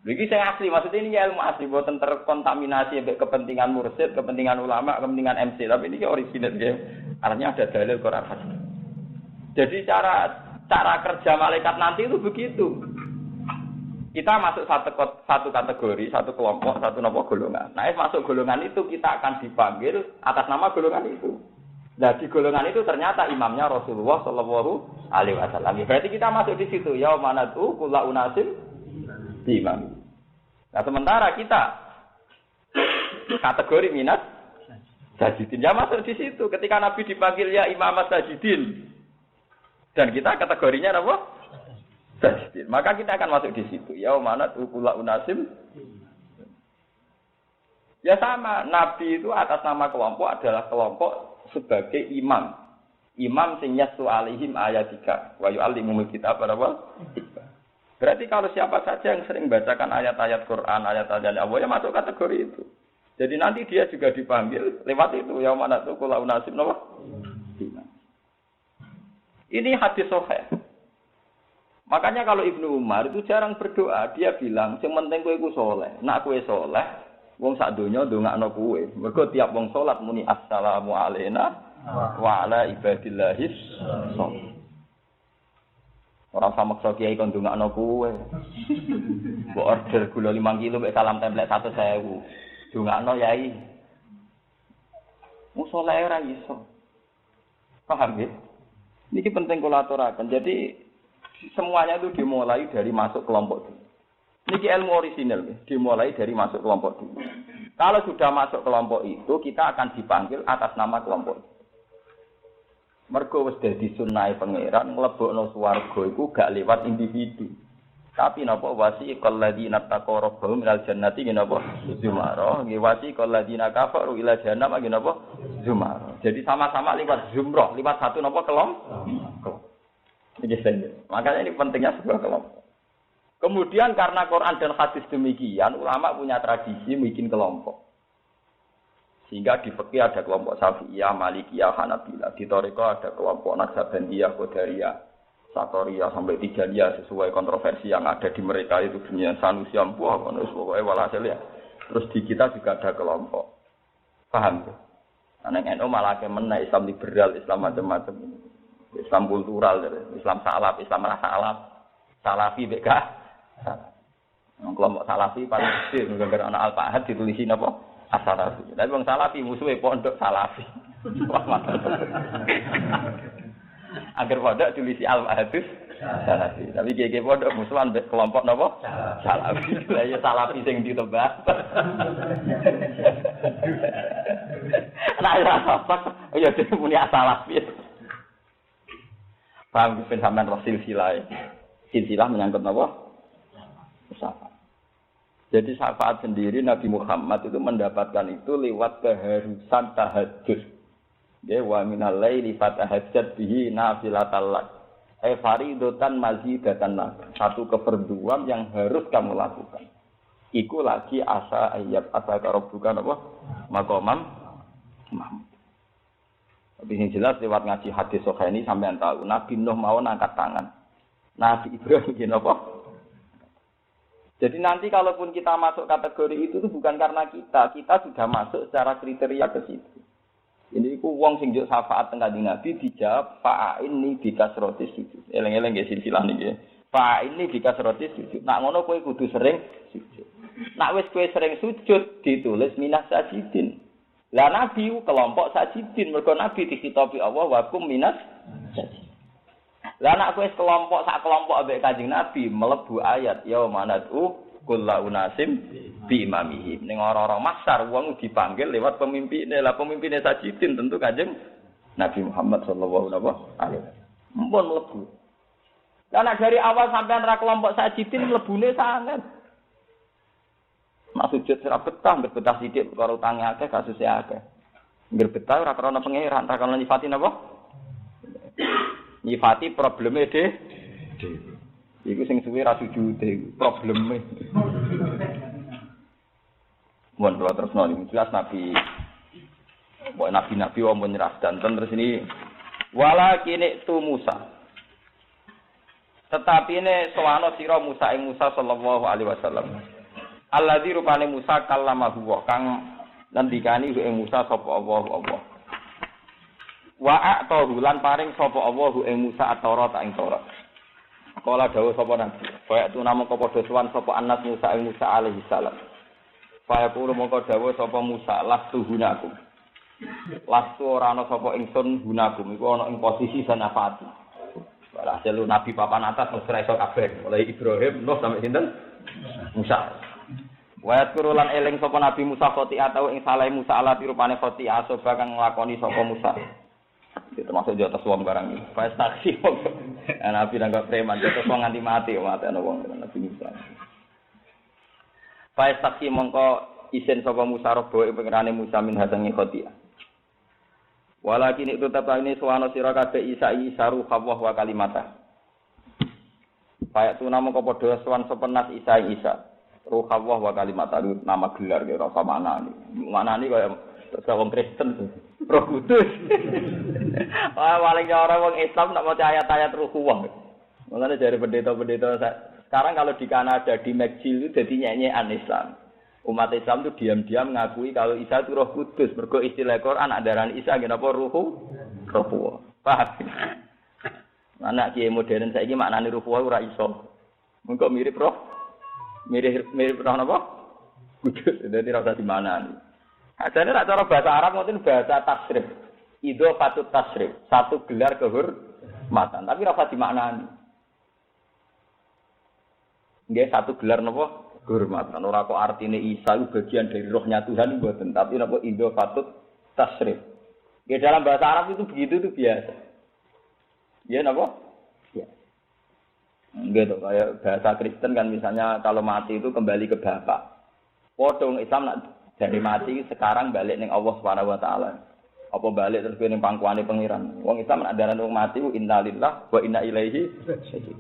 Begini saya asli, maksudnya ini ilmu asli, buatan terkontaminasi kepentingan mursyid, kepentingan ulama, kepentingan MC, tapi ini original ya. Artinya ada dalil Quran hadis. Jadi cara kerja malaikat nanti itu begitu. Kita masuk satu kategori, satu kelompok, satu golongan. Nah, masuk golongan itu kita akan dipanggil atas nama golongan itu. Nah, di golongan itu ternyata imamnya Rasulullah Shallallahu Alaihi Wasallam. Berarti kita masuk di situ. Ya mana tuh kula unasim imam. Nah sementara kita kategori minat sajidin, ya masuk di situ. Ketika Nabi dipanggil ya imam sajidin, dan kita kategorinya apa? Sajidin. Maka kita akan masuk di situ. Ya mana ukula unasim. Ya sama. Nabi itu atas nama kelompok adalah kelompok sebagai imam. Imam sing yasu alaihim ayatika wa yu'allimul kitab apa? Berarti kalau siapa saja yang sering bacakan ayat-ayat Quran, ayat-ayat Allah, ya masuk kategori itu. Jadi nanti dia juga dipanggil lewat itu. Ya mana tuh kula unasib napa? Ini hadis sahih. Makanya kalau Ibnu Umar itu jarang berdoa, dia bilang, "Sing penting kowe iku saleh. Nek kowe saleh, wong sak donya ndongakno kowe. Mergo tiap wong salat muni assalamu alayna wa ala ibadillahis shalih." Orang sama maksa kiai kon ndongakno kowe. Mbok order gula 5 kilo mek salam template 100.000. Ndongakno yai. Muso lae ora iso. Paham ya? Niki penting kula aturaken. Jadi semuanya itu dimulai dari masuk kelompok dulu. Niki ilmu orisinal ya, dimulai dari masuk kelompok dulu. Kalau sudah masuk kelompok itu, kita akan dipanggil atas nama kelompok itu. Mergo wis dadi sunnahe pangeran mlebokno swarga iku gak lewat individu. Tapi napa wasiqal ladzina taqarrabu minal jannati napa zumara, nggih wasiqal ladzina kafaru ila jahannam napa zumara. Jadi sama-sama lewat zumrah, lewat satu napa kelompok. Ini saja. Makanya ini pentingnya sebuah kelompok. Kemudian karena Quran dan hadis demikian, ulama punya tradisi bikin kelompok. Sehingga di fikih ada kelompok Syafi'iyah, Malikiyah, Hanabilah. Di Thariqah ada kelompok Naqsabandiyah, Qadariyah, Satoriyah sampai Tijaniyah sesuai kontroversi yang ada di mereka itu dunia Sanusi ampuh, pokoknya walhasil ya. Terus di kita juga ada kelompok. Paham tuh? Nah, NU malah kemen Islam liberal, Islam macam-macam. Islam kultural, Islam salaf, Islam rasa alaf, Salafi BK. Kelompok Salafi paling kecil, gara-gara anak Al-Fahad ditulisin apa? As-Salafi. Tapi wong Salafi musuhe pondok Salafi. Agar pondok tulisi Al-Mahadus Salafi. Tapi gege pondok musuhan kelompok napa? Salafi. Lah ya Salafi sing ditebak. Nah, ya apa? Ya muni Salafi. Paham ben sampean roh silsilah. Silsilah menyangkut napa? Usaha. Jadi syafaat sendiri Nabi Muhammad itu mendapatkan itu lewat keharusan tahajud. Ya wa minal laili fatahajjat bihi nafilatal lak. Faridatan mazidatan lak. Satu keperduan yang harus kamu lakukan. iku lagi asa ayat asa karo bukan apa maqamam Mahmud. Tapi yang jelas lewat ngaji hadis sahih ini sampean tahu Nabi Nuh mau angkat tangan. Nabi Ibrahim gini apa? Jadi nanti kalaupun kita masuk kategori itu bukan karena kita sudah masuk secara kriteria ke situ. Ini ku wong sing njuk syafaat teng Kanjeng Nabi dijawab fa'in ni bikasroti sujud. Eleng-eleng nggih silsilah niki. Fa'in ni bikasroti sujud. Nak ngono kowe kudu sering sujud. Nak wis kowe sering sujud ditulis minas sajidin. Lah Nabi kelompok sajidin mergo Nabi dikhitabi Allah wa kum minas sajidin. Lah nak kowe kelompok sak kelompok ambek Kanjeng Nabi mlebu ayat ya manatu kullu unasim bi imamihim. Ning ora-ora masar wong dipanggil lewat pemimpinnya. Lah pemimpinnya sajidin tentu Kanjeng Nabi Muhammad sallallahu alaihi wasallam. Mumpun mlebu. Lah nak dari awal sampean ra kelompok sajidin mlebune sanget. Mak sujud ora betah, betah sithik karo utange akeh kasuse akeh. Ngger betah ora krana pangeran, ra krana nyifati napa? Nyifati probleme dhewe. Iku sing suwe ra sujude probleme. Mun kula terusno iki jelas Nabi Nabi wong nyerah dan terus ini walakin tu Musa. Tetapi ini sowana sira Musa ing Musa sallallahu alaihi wasallam. Alladzi rupane Musa kallamahu wa kang ngendikani ing Musa sapa Allah. Wa a'tahu lan paring sapa Allah ing Musa at-Taurat ing Taurat. Kala dawuh sapa nabi, kaya tu namung padha sowan sapa Anas Musa ing Musa alaihi salam. Kaya kulo mongko dawuh sapa Musa lastu gunaku. Lastu ora ana sapa ingsun gunaku iku ana ing posisi sanafati. Walhasil nabi papan atas wis ora iso kabeh, mulai Ibrahim, Nuh sampai sinten? Musa. Wayat kurulan eling sapa Nabi Musa khoti'ah tau ing salah Musa alati rupane khoti'ah soba kang nglakoni sapa Musa. Itu termasuk di atas wong barang iki. Pas taksi wong. Nabi nang preman atas wong nganti mati ana wong Nabi Musa. Pas taksi mongko isin sapa Musa robo ing pengerane Musa min hadangi khoti'ah. Walakin itu tetap ini suwana sira kabeh Isa ruh Allah wa kalimata. Payak tu nama kau padha suwan sepenas Isa. Ruh Allah wa kalimata nama gelar kira rasa makna ni. Makna ni kaya wong Kristen. Roh Kudus. Paling orang wong Islam nak maca ayat-ayat Ruh Allah. Mulane dari pendeta-pendeta sekarang kalau di Kanada di McGill itu jadi nyanyian Islam. Umat Islam itu diam-diam ngakui kalau Isa itu Roh Kudus. Mergo istilah Quran adaran Isa napa Ruh Allah. Paham? Anak kiai modern saiki maknane Ruh Allah ora iso. Mengko mirip roh. Mirip roh napa? Kudus. Dadi ora usah dimanani. Ajane rak cara bahasa Arab ngoten bahasa tasrif. Idhofatut tasrif. Satu gelar kehormatan, tapi ora usah dimaknani. Nggih satu gelar napa? Kehormatan. Ora kok artine Isa itu bagian dari rohnya Tuhan mboten, tapi napa idhofatut tasrif. Nggih dalam bahasa Arab itu begitu itu biasa. Ya napa? Ya. Gitu kayak bahasa Kristen kan misalnya kalau mati itu kembali ke bapak. Padha wong Islam nak dari mati sekarang balik ning Allah Subhanahu wa taala. Apa balik terus ning pangkuane pangeran. Wong Islam nak darani wong mati innalillah wa inna ilaihi raji'un.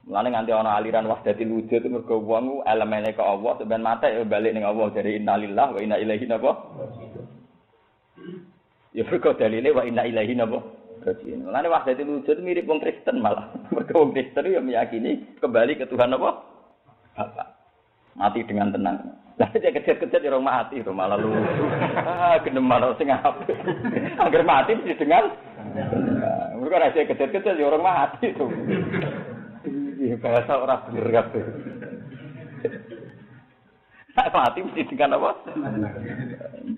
Mulane nganti ana aliran wahdatil wujud itu mergo wong elemene ke Allah sampeyan mati ya balik ning Allah dari innalillah wa inna ilaihi raji'un. Ya mergo dalile wa inna ilaihi raji'un. Mulane wahdatil wujud mirip wong Kristen malah. Mergo wong Kristen ya meyakini kembali ke Tuhan apa? Bapa. Mati dengan tenang. Lah dia kejet-kejet ya orang mati itu malah lu. Gendem malah sing apik. Angger mati mesti dengan. Mergo ora dia kejet-kejet ya orang mati itu. Iki bahasa ora bener kabeh. Mati mesti dengan apa?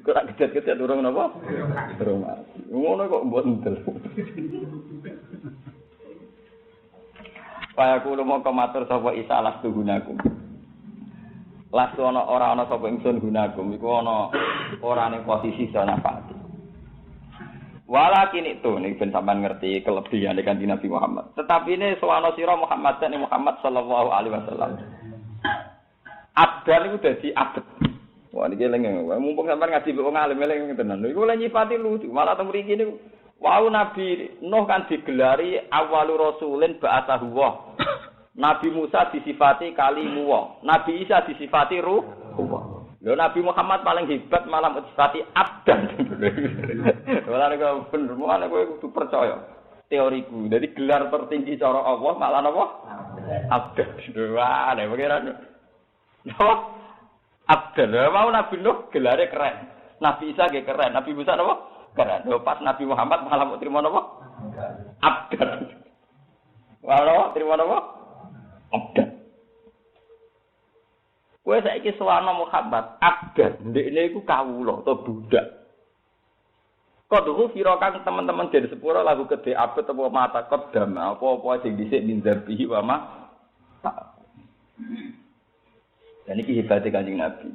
Kok kejet-kejet urung napa? Urung mati. Ngono kok mbok ndel. Kaya kulo mongko matur sapa Isa lastu gunaku. Lastu ana ora ana sapa ingsun gunaku iku ana ora ning posisi sanafati. Walakin itu nek ben sampean ngerti kelebihan Kanjeng Nabi Muhammad. Tetapi ini sowana sira Muhammad dan Muhammad sallallahu alaihi wasallam. Abdan iku dadi abet. Wah niki lengeng mumpung sampean ngaji wong alim lengeng tenan. Iku lha nyifati lucu. Malah teng mriki niku wau Nabi Nuh kan digelari awwalu rasulin ba'atsahu. Nabi Musa disifati kalimu wa. Nabi Isa disifati ruh. Lho Nabi Muhammad paling hebat malah disifati abdan. Ora nek bener, mulane kowe kudu percaya teoriku. Jadi gelar tertinggi cara Allah malah napa? Abdan. Wah, nek pengiran. Napa? Abdan. Mau Nabi Nuh gelare keren. Nabi Isa ge keren. Nabi Musa napa? Keren. Lho pas Nabi Muhammad malah mau terima napa? Abdan. Wah, terima napa? Abdan. Kowe saiki sowana Muhammad, abdan, ndekne iku kawula atau budak. Kodhu firokan teman-teman jadi sepuro lagu gede abet apa mata kodam apa-apa sing dhisik ninzabihi wa ma. Dan iki hebate Kanjeng Nabi.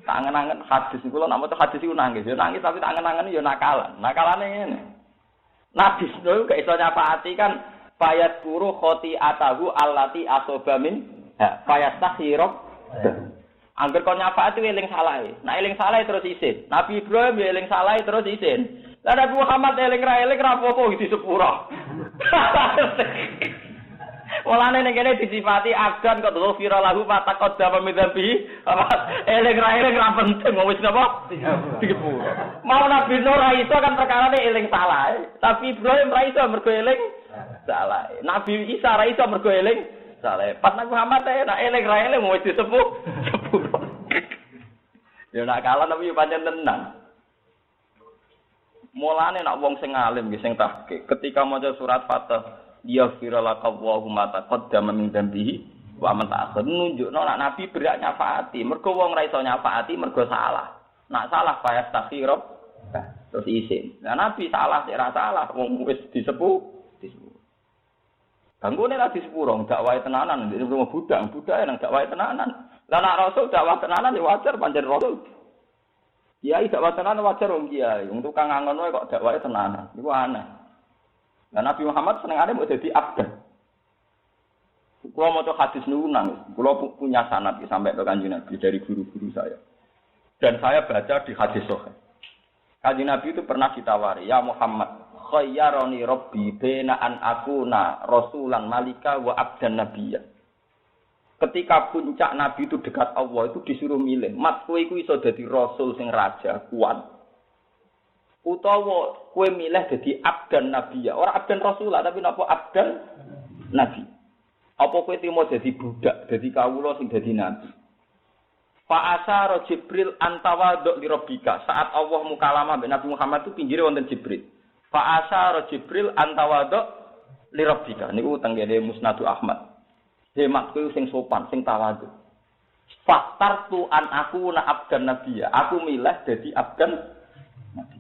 Tak angen-angen hadis kula nak maca hadis iku nangis, ya nangis tapi tak angen-angen ya nakalan. Nakalane ngene. Nabi Nuh gak iso nyafaati kan fayat guru khoti'atahu allati asoba min fayastakhirab. Angger kon nyafaati eling salahe. Nek eling salahe terus isin. Nabi Ibrahim ya eling salahe terus isin. Lah Nabi Muhammad eling ra apa-apa di sepuro. Walane ning kene disifati abdan kok dulu viral lahu mata qadama midzambi. Eling ra penting wis napa? 30. Mau Nabi Nuh ra iso kan perkarane eling salahe. Tapi Ibrahim ra iso mergo eling salahe. Nabi Isa ra iso mergo eling saleh. Pas Nabi Muhammad nek eling ra eling wis disepuh. Ya nak kalah tapi yo pancen tenang. Mulane nak wong sing alim nggih sing tahqiq ketika maca surat Fatah yaghfir lakallahu ma taqaddama min dzambihi wa man ta'akhkhar nunjukno nak nabi berak nyafaati. Mergo wong ra iso nyafaati mergo salah. Nak salah payah takhirab terus isin. Lah nabi salah sik ra salah wong wis disepuh. Ganggone ra disepuro dakwahe tenanan nek rumah budak nang dakwahe tenanan. Lah nak rasul dakwah tenanan ya wajar pancen rasul. Kiai dakwah tenanan wajar wong kiai. Wong tukang ngangon wae kok dakwahe tenanan. Iku aneh. Lah Nabi Muhammad senengane mau dadi abdan. Kulo maca hadis niku nangis. Kulo punya sanad sampai ke Kanjeng Nabi dari guru-guru saya. Dan saya baca di hadis sahih. Kanjeng Nabi itu pernah ditawari, "Ya Muhammad, khayyarani rabbi baina an akuna rasulan malika wa abdan nabiyya." Ketika puncak nabi itu dekat Allah itu disuruh milih, "Mat kowe iku iso dadi rasul sing raja kuat." Utawa kowe milih dadi abdan nabiyya, ora abdan rasulah tapi napa abdan nabi. Apa kowe trimo dadi budak, dadi kawula sing dadi nabi. Fa asyara Jibril antawadhu li rabbika. Saat Allah mukalamah mbek Nabi Muhammad itu pinggire wonten Jibril. Fa asyara Jibril antawadhu li rabbika. Niku tenggene Musnadu Ahmad. Hemat kowe sing sopan, sing tawadhu. Faktartu an aku na abdan nabiyya. Aku milih dadi abdan nabi.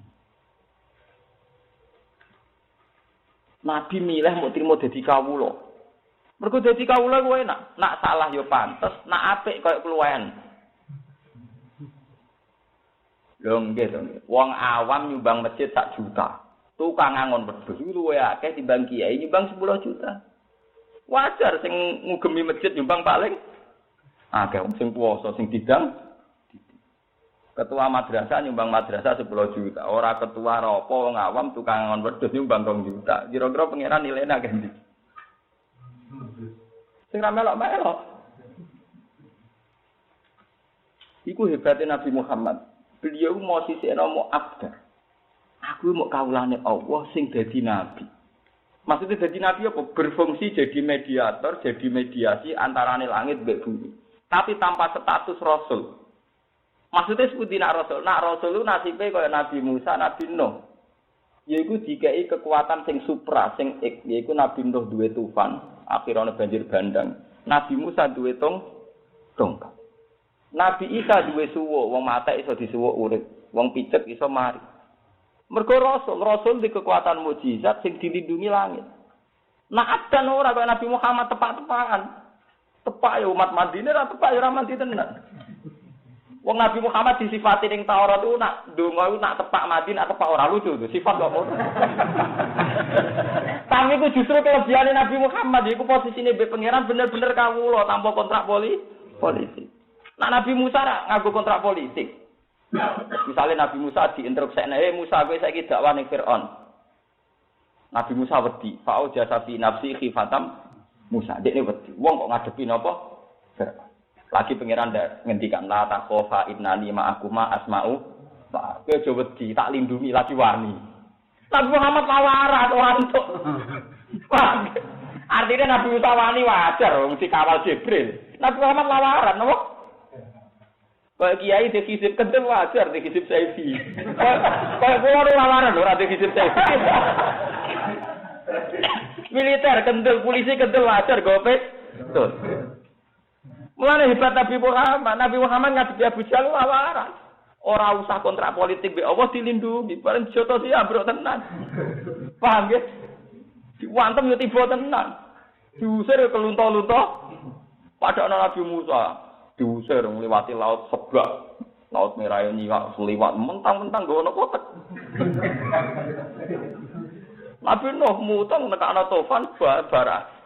Nabi milih mau trimo dadi kawula. Mergo dadi kawula kuwi enak. Nak salah ya pantes, nak apik koyo keluwen. Lho nggih, wong awam nyumbang masjid 1 juta. Tukang ngangon wedhus luwih akeh timbang kiai nyumbang 10 juta. Wajar sing ngugemi masjid nyumbang paling akeh wong sing puasa sing didang. Ketua madrasah nyumbang madrasah 10 juta. Ora ketua apa wong awam tukang ngangon wedhus nyumbang 2 juta. Kira-kira pengiran nilainya akeh ndi? Sing ra melok-melok. Iku hebatnya Nabi Muhammad. Beliau mau sisikno mau abdan. Aku mau kaulane Allah sing dadi nabi. Maksudnya dadi nabi apa? Berfungsi jadi mediator, jadi mediasi antarane langit mbek bumi. Tapi tanpa status rasul. Maksudnya seperti nak rasul. Nak rasul itu nasibe kaya Nabi Musa, Nabi Nuh. Yaiku dikai kekuatan sing supra, sing yaiku Nabi Nuh duwe tufan, akhirane banjir bandang. Nabi Musa duwe tongkat. Nabi Isa duwe suwuk, wong mate iso disuwuk urip, wong picek iso mari. Mergo rasul di kekuatan mukjizat sing dilindungi langit. Nah abdan ora kaya Nabi Muhammad tepak-tepakan. Tepak ya umat Madinah ra tepak ya ora mandi tenan. Wong Nabi Muhammad disifati ning Taurat itu nak ndonga iku nak tepak mati, nak tepak ora lucu itu sifat kok ngono. Tapi itu justru kelebihane Nabi Muhammad iku posisine mbek pangeran bener-bener kawula tanpa kontrak politik. Nah Nabi Musa nganggo kontrak politik. Misalnya Nabi Musa diinstruksikne, Musa kowe saiki dakwah ning Firaun." Nabi Musa wedi, "Fa'u jasa fi nafsi khifatam Musa. Dekne wedi. Wong kok ngadepi napa? Lagi pangeran ngendikan la takhofa innani ma'akuma asma'u. Kowe aja wedi, tak lindungi lagi wani. Nabi Muhammad lawaran ora entuk. Artinya Nabi Musa wani wajar wong dikawal Jibril. Nabi Muhammad lawaran napa? Kayak kiai dikisip kendel wajar dikisip Saifi. Kayak kula lawaran ora dikisip Saifi. Militer kendel, polisi kendel wajar gopet. Betul. Mulane hebat Nabi Muhammad. Nabi Muhammad ngadepi Abu Jahal lawaran. Ora usah kontrak politik be Allah dilindungi. Bareng joto sih ambruk tenan. Paham nggih? Diwantem yo tiba tenan. Diusir kelunto-lunto. Padahal Nabi Musa diusir ngliwati laut Sebak. Laut Merah nyiwak seliwat mentang-mentang nggo ana kotek. Nabi Nuh mutang nekakno tofan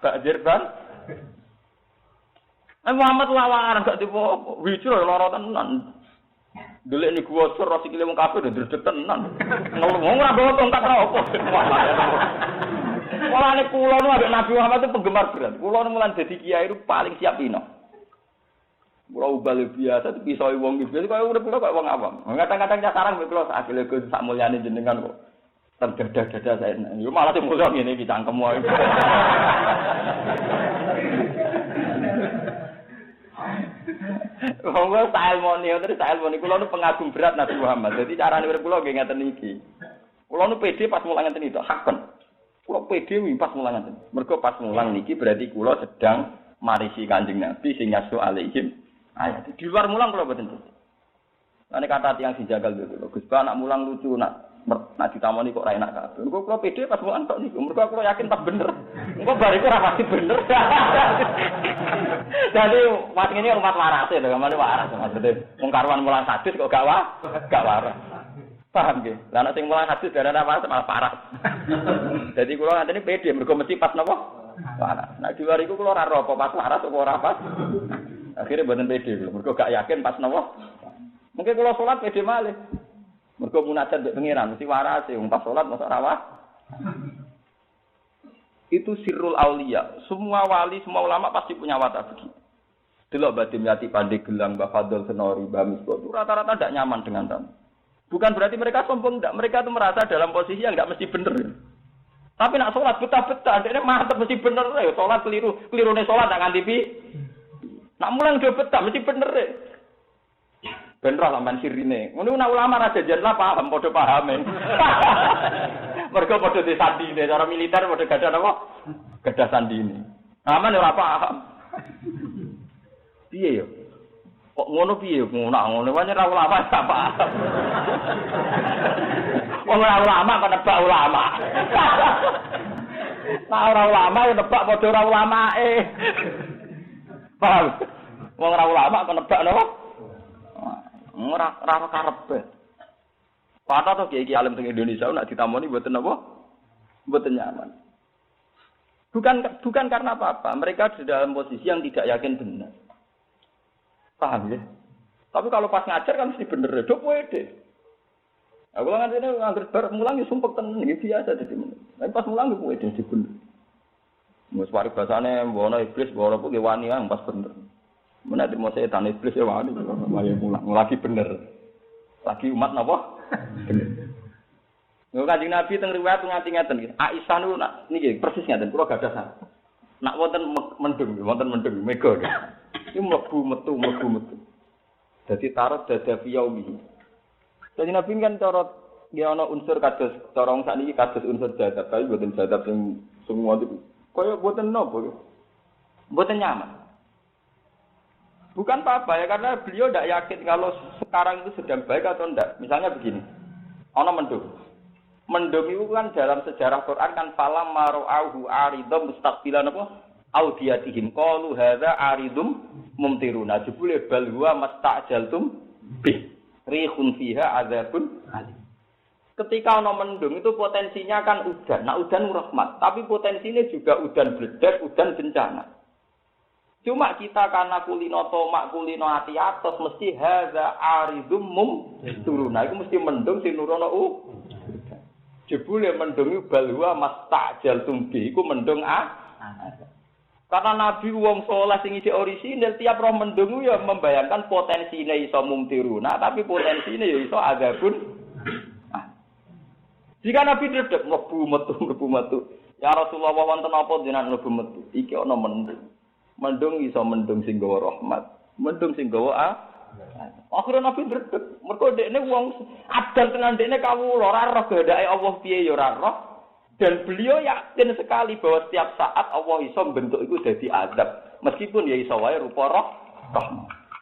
banjir ban. Muhammad lawaran gak dipo wijro lara tenan. Delek niku wasur ora sikile wong kafir ndredeg tenan. Ngomong ora bawa tongkat ora apa. Mulane kula nu ambek Nabi Muhammad itu penggemar berat. Kula nu mulan dadi kiai itu paling siap pino. Kula ubal biasa dipisoi wong iki. Kaya urip kula kaya wong awam. Kadang-kadang sarang mbek kula sakile Gus sak mulyane jenengan kok. Terdadah-dadah saya. Yo malah musuh ngene iki cangkem wae. Wong style moni kula nu pengagum berat Nabi Muhammad. Dadi carane urip kula nggih ngeten iki. Kula nu pede pas mulang ngeten iki hakon. Kula pede pas mulang ngeten. Mergo pas mulang niki berarti kula sedang marisi Kanjeng Nabi sing nyasu alaihim ayat. Di luar mulang kula mboten. Ane kata tiyang dijagal dulu. Gus anak mulang lucu nak ditamoni kok ora enak kabeh. Mergo kula pede pas mulang tok niku. Mergo kula yakin pas bener. Engko bariku ora pasti bener. Jadi wat ngene umat waras ya, gamane waras maksudnya. Wong karuan mulang hadis kok gak waras. Paham nggih? Lah nek sing mulang hadis darane apa malah parah. Jadi kula nganteni pede mergo mesti pas napa? Waras. Nah di luar iku kula ora ro apa pas waras apa ora pas. Akhire mboten pede kula. Mergo gak yakin pas napa? Mungkin kula salat pede malih. Mergo munajat mbek pangeran mesti waras e wong pas salat mosok ora waras. Itu sirrul aulia. Semua wali, semua ulama pasti punya watak begitu. Delok Badim Yati Pandai Gelang, Mbah Fadl Senori, Mbah Misbah itu rata-rata tidak nyaman dengan tamu. Bukan berarti mereka sombong, tidak. Mereka itu merasa dalam posisi yang tidak mesti benar. Tapi nak sholat betah-betah, dia mantap mesti benar. Sholat keliru nih sholat tak nganti pi. Nak mulang dia betah mesti benar. Bener sampean sirine. Ngono ana ulama ra jajan lah paham, padha pahame. Mergo padha disandine cara militer padha gadah apa? Gadah sandine. Aman ora paham. Piye yo? Kok ngono piye ngono wae ra ulama ta paham. Wong ora ulama kok nebak ulama. Nah ora ulama yo nebak padha ora ulamae. Paham? Wong ora ulama kok nebak napa? Ora karepe. Padha to kiai alim teng Indonesia nak ditamoni mboten apa? Mboten nyaman. Bukan karena apa-apa, mereka di dalam posisi yang tidak yakin benar. Paham ya? Tapi kalau pas ngajar kan mesti bener, do pede. Aku ngajene angger bar mulang ya sumpek tenan iki biasa dadi. Tapi pas mulang yo pede di bener. Wis waris basane mbono iblis mbono ku wani yang pas bener. Menawi mau setan iblis ya wani, mulang lagi bener. Lagi umat napa? Bener. Nggak Kanjeng Nabi teng riwayat nganti ngeten iki. Aisyah niku niki persis ngeten, kula gadah sak. Nak wonten mendung mega. Iki mlebu metu. Dadi tarot dada yaumi. Kanjeng Nabi kan cara ya ana unsur kados cara wong sakniki kados unsur jadab, tapi mboten jadab sing semua itu. Kaya mboten napa. Mboten nyaman. Bukan apa-apa ya, karena beliau tidak yakin kalau sekarang itu sedang baik atau tidak. Misalnya begini, ono mendung. Mendung itu kan dalam sejarah Quran kan falam maro'ahu aridum mustaqbilan apa? Audiyatihim qalu hadza aridum mumtiruna jebule bal huwa mastajaltum bih rihun fiha adzabun alim. Ketika ono mendung itu potensinya kan udan. Nah udan rahmat, tapi potensinya juga udan bledak, udan bencana. Cuma kita karena kulino tomak, kulino hati atas mesti hadza aridum turuna. Iku mesti mendung sing nurono jebule mendung bal huwa mastajal tumbi iku mendung Karena Nabi wong saleh sing isih orisinil tiap roh mendung ya membayangkan potensine iso mumtiruna, tapi potensine ya iso adabun. Jika Nabi dredeg mlebu metu. Ya Rasulullah wonten apa jenengan mlebu metu? Iki ana mendung. Mendung iso mendung sing gawa rahmat. Mendung sing gawa akhirnya Nabi dredeg. Mergo dekne wong abdan tenan dekne kawula ora roh gandake Allah piye ya ora roh. Dan beliau yakin sekali bahwa setiap saat Allah iso bentuk itu jadi azab. Meskipun ya iso wae rupa roh.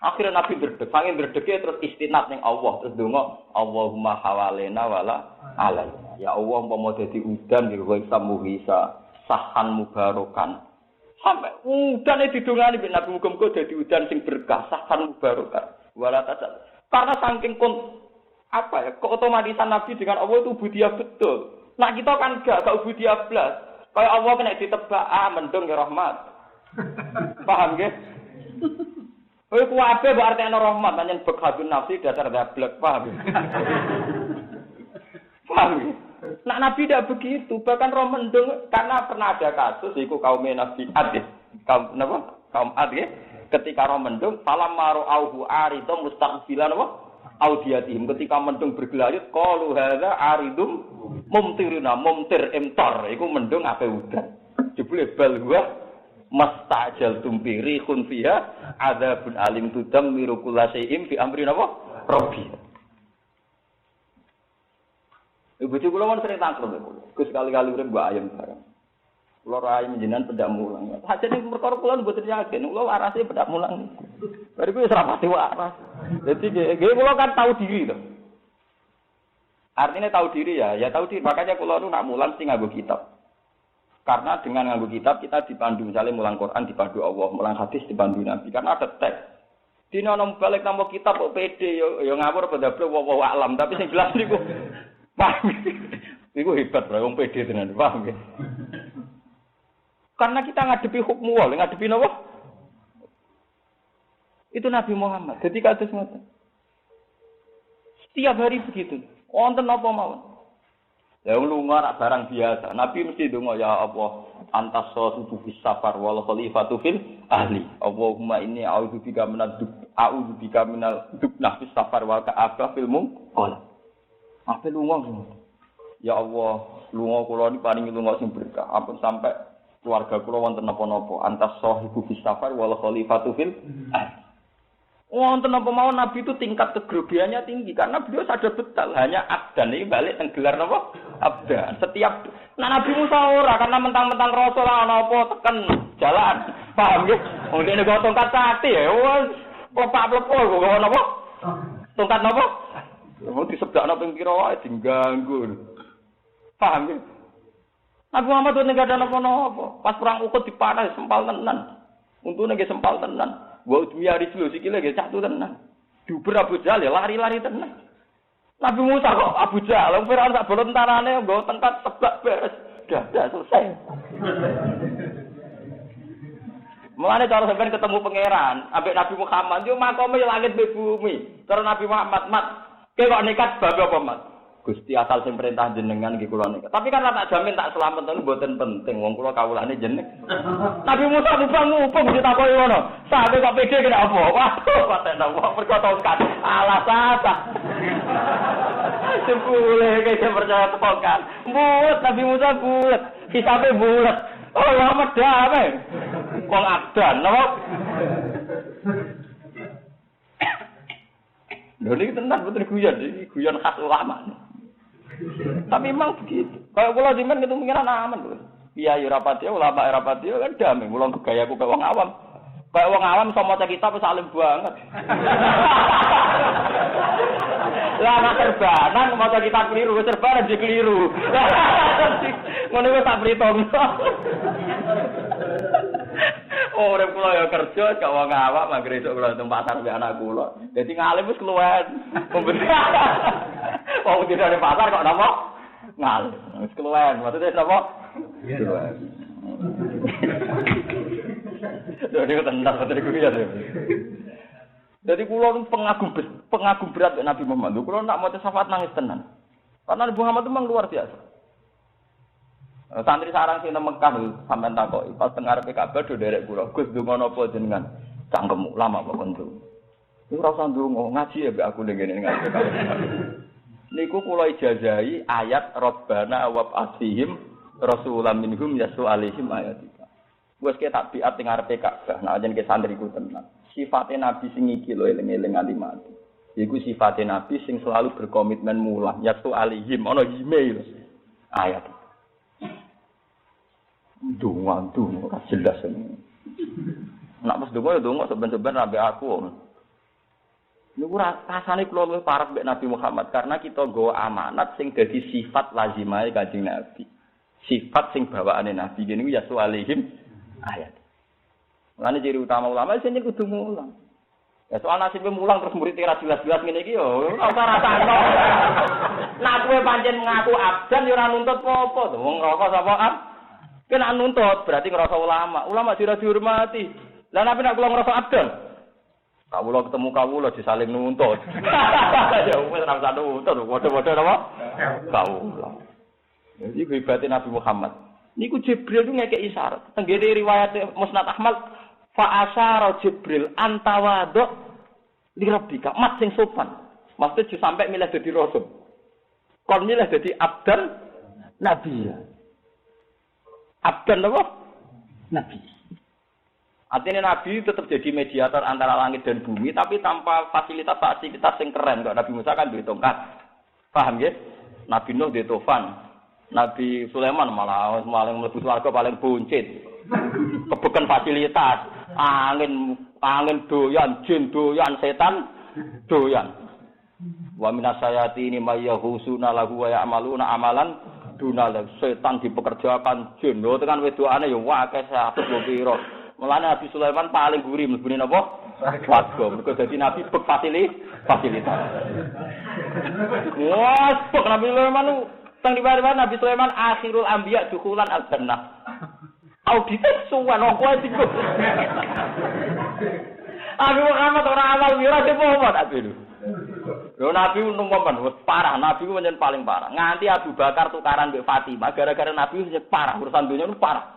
Akhirnya Nabi dredeg, saking dredege terus istinad ning Allah, terus donga Allahumma hawalena wala alai. Ya Allah umpama dadi udan ya kowe samuhisa sahan mubarokan. Sampai udan didongani mbek Nabi muga-muga dadi udan sing berkah, sahan mubarokan. Wala tasal. Karena saking keotomatisan Nabi dengan Allah itu budiah betul. Nah kita kan gak budiah blas. Kayak Allah kena ditebak, mendung ya rahmat. Paham nggih? Kowe kuwabe berarti ana rahmat, pancen bekhadun nafsi dasar dablek, paham? Paham nggih? Nah Nabi tidak begitu, bahkan roh mendung karena pernah ada kasus iku kaum Nabi Ad. Kaum Ad ya. Ketika roh mendung, falam maru auhu aridum mustaqbilan apa? Audiyatihim ketika mendung bergelayut qalu hadza aridum mumtir imtar iku mendung ape udan jebule bal huwa mastajal tumpiri khun fiha adzabun alim tudam miru kullasyim fi amri napa rabbi ibu kula won sering tangkrut Gus kali-kali urip mbok ayam bareng kula rai menjenengan pedak mulang sajane perkara kula mboten yakin kula warase pedak mulang bariku wis ora pati waras. Jadi kula kan tahu diri to. Artinya tahu diri ya tahu diri. Makanya kula nu nak mulang sing nganggo kitab. Karena dengan nganggo kitab kita dipandu misalnya mulang Quran dipandu Allah, mulang hadis dipandu Nabi. Karena ada teks. Dina nom balik nama kitab kok pede yo ngawur pedablek wa alam, tapi sing jelas niku paham. Niku hebat bro, wong pede tenan, paham nggih. Karena kita ngadepi hukum Allah, ngadepi napa? Itu Nabi Muhammad. Jadi kados ngoten. Setiap hari begitu. Wonten apa mawon. Ya lunga nak barang biasa. Nabi mesti donga ya Allah, antas satu fis safar wal khalifatu fil ahli. Allahumma inni a'udzubika minal dubna fis safar wal ka'abah fil munqal. Apa lunga? Ya Allah, lunga kula niki paringi lunga sing berkah. Ampun sampai keluarga kula wonten napa-napa. Antas sahibu fis safar wal khalifatu fil ahli. Wonten apa mawon Nabi itu tingkat kegrogiannya tinggi karena beliau sadar betul hanya abdan ini balik tenggelar napa abdan setiap Nabi Musa ora karena mentang-mentang rasul ana apa tekan jalan paham nggih wong dene go tongkat sakti ya wis plepak-plepok kok napa tongkat napa wong disebdakno ping pira wae diganggu paham nggih Nabi Muhammad itu enggak ada napa-napa pas perang Uhud dipanah sempal tenan untune nggih sempal tenan. Wa udmiyari dulu sikile nggih catu tenan. Duber Abu Jahal ya lari-lari tenan. Nabi Musa kok Abu Jahal Firaun sak bolon tentarane nggo tengkat tebak beres. Dah selesai. Mulane cara sampean ketemu pangeran, ambek Nabi Muhammad yo makome langit be bumi. Cara Nabi Muhammad mat, kowe kok nekat bab apa mat? Gusti asal sing perintah jenengan iki kula nek. Tapi kan tak jamin tak selamat niku mboten penting. Wong kula kawulane jeneng. Nabi Musa mubang-mubang ditakoki ngono. Sampe kok pede kena apa? Waduh, paten apa perkara tongkat. Alah sasa. Sepule kaya percaya tongkat. Bulet Nabi Musa bulet. Hisabe bulet. Oh, lama damai. Wong abdan, napa? Lho niki tenan betul guyon khas ulama. Tapi memang begitu. Kayak kula jenengan ketemu pengiran aman lho. Iya ya rapati ulama rapati kan damai. Kula gayaku kaya wong awam. Kayak wong awam iso maca kitab wis alim banget. Lah nek serbanan maca kitab keliru, serbanan jadi keliru. Ngono wis tak pritung. Urip kula ya kerja gak wong awak mangger esuk kula nang pasar mbek anak kula. Dadi ngalim wis keluwen. Wong tidak di pasar kok napa? Ngalim. Wis keluwen. Maksudnya napa? Keluwen. Dadi tenan betul iku ya. Dadi kula pengagum berat Nabi Muhammad. Kula nak maca syafaat nangis tenan. Karena Nabi Muhammad itu memang luar biasa. Santri sarang sing nang Mekah lho sampean takoki pas teng ngarepe Ka'bah do derek kula. Gus ndonga napa jenengan? Cangkemmu lama kok kentu. Iku ora usah ndonga, ngaji ya mbek aku ning ngene ngaji. Niku kula ijazahi ayat Rabbana wa ba'athihim rasulan minhum yasu alaihim ayatika. Wes ke tak biat ning ngarepe Ka'bah. Nah yen ke santriku tenan. Sifate nabi sing iki lho eling-eling nganti mati. Iku sifate nabi sing selalu berkomitmen mulah yasu alaihim ana email ayat. Dungu ora jelas ini. Nek pas dungu ya dungu seben-seben nabi aku. Niku rasane kula luwih parek mbek Nabi Muhammad karena kita nggawa amanat sing dadi sifat lazimahe Kanjeng Nabi. Sifat sing bawaane Nabi niku ya alaihim ayat. Lan ciri utama ulama sing kudu mulang. Ya soal nasibnya mulang terus murid ora jelas-jelas ngene iki yo ora usah rasakno. Nek kowe pancen ngaku abdan yo ora nuntut apa-apa to. Wong ngrokok sapa ab? Kena nuntut berarti ngrasa ulama. Ulama dira dihormati. Lah nek nek kula ngrasa abdan kawula ketemu kawula disaling nuntut. Ya wis ora usah nuntut, padha-padha napa? Kawula. Jadi hebate Nabi Muhammad. Niku Jibril ku ngekek isyarat. Tenggene riwayat Musnad Ahmad fa asyara Jibril antawadhu li rabbika, mat sing sopan. Maksud sampai milih dadi rasul. Kon milih dadi abdan nabi. Abdan apa? Nabi. Artinya Nabi tetap jadi mediator antara langit dan bumi, tapi tanpa fasilitas yang keren. Kok Nabi Musa kan duwe tongkat, paham ya? Nabi Nuh duwe tofan, Nabi Sulaiman malah paling mlebu swarga paling buncit, kebekan fasilitas, angin doyan, jin doyan, setan doyan. Wa minas sayati ini mayyahusuna lahu wa ya'maluna amalan dunal setan dipekerjakan jin. Lho tekan wedokane ya akeh 100 pira. Mulane Nabi Sulaiman paling gurih mlebune napa? Swarga. Mergo dadi nabi bek fasilitas. Wah, bek Nabi Sulaiman teng riwayat Nabi Sulaiman akhirul anbiya dukhulan al-jannah. Audite suwan kok iku. Abi Muhammad ora awal wira depo Nabi lho. Lho Nabi numpan parah, Nabi ku pancen paling parah. Nganti Abu Bakar tukaran mbek Fatimah gara-gara Nabi wis parah, urusan dunia itu parah.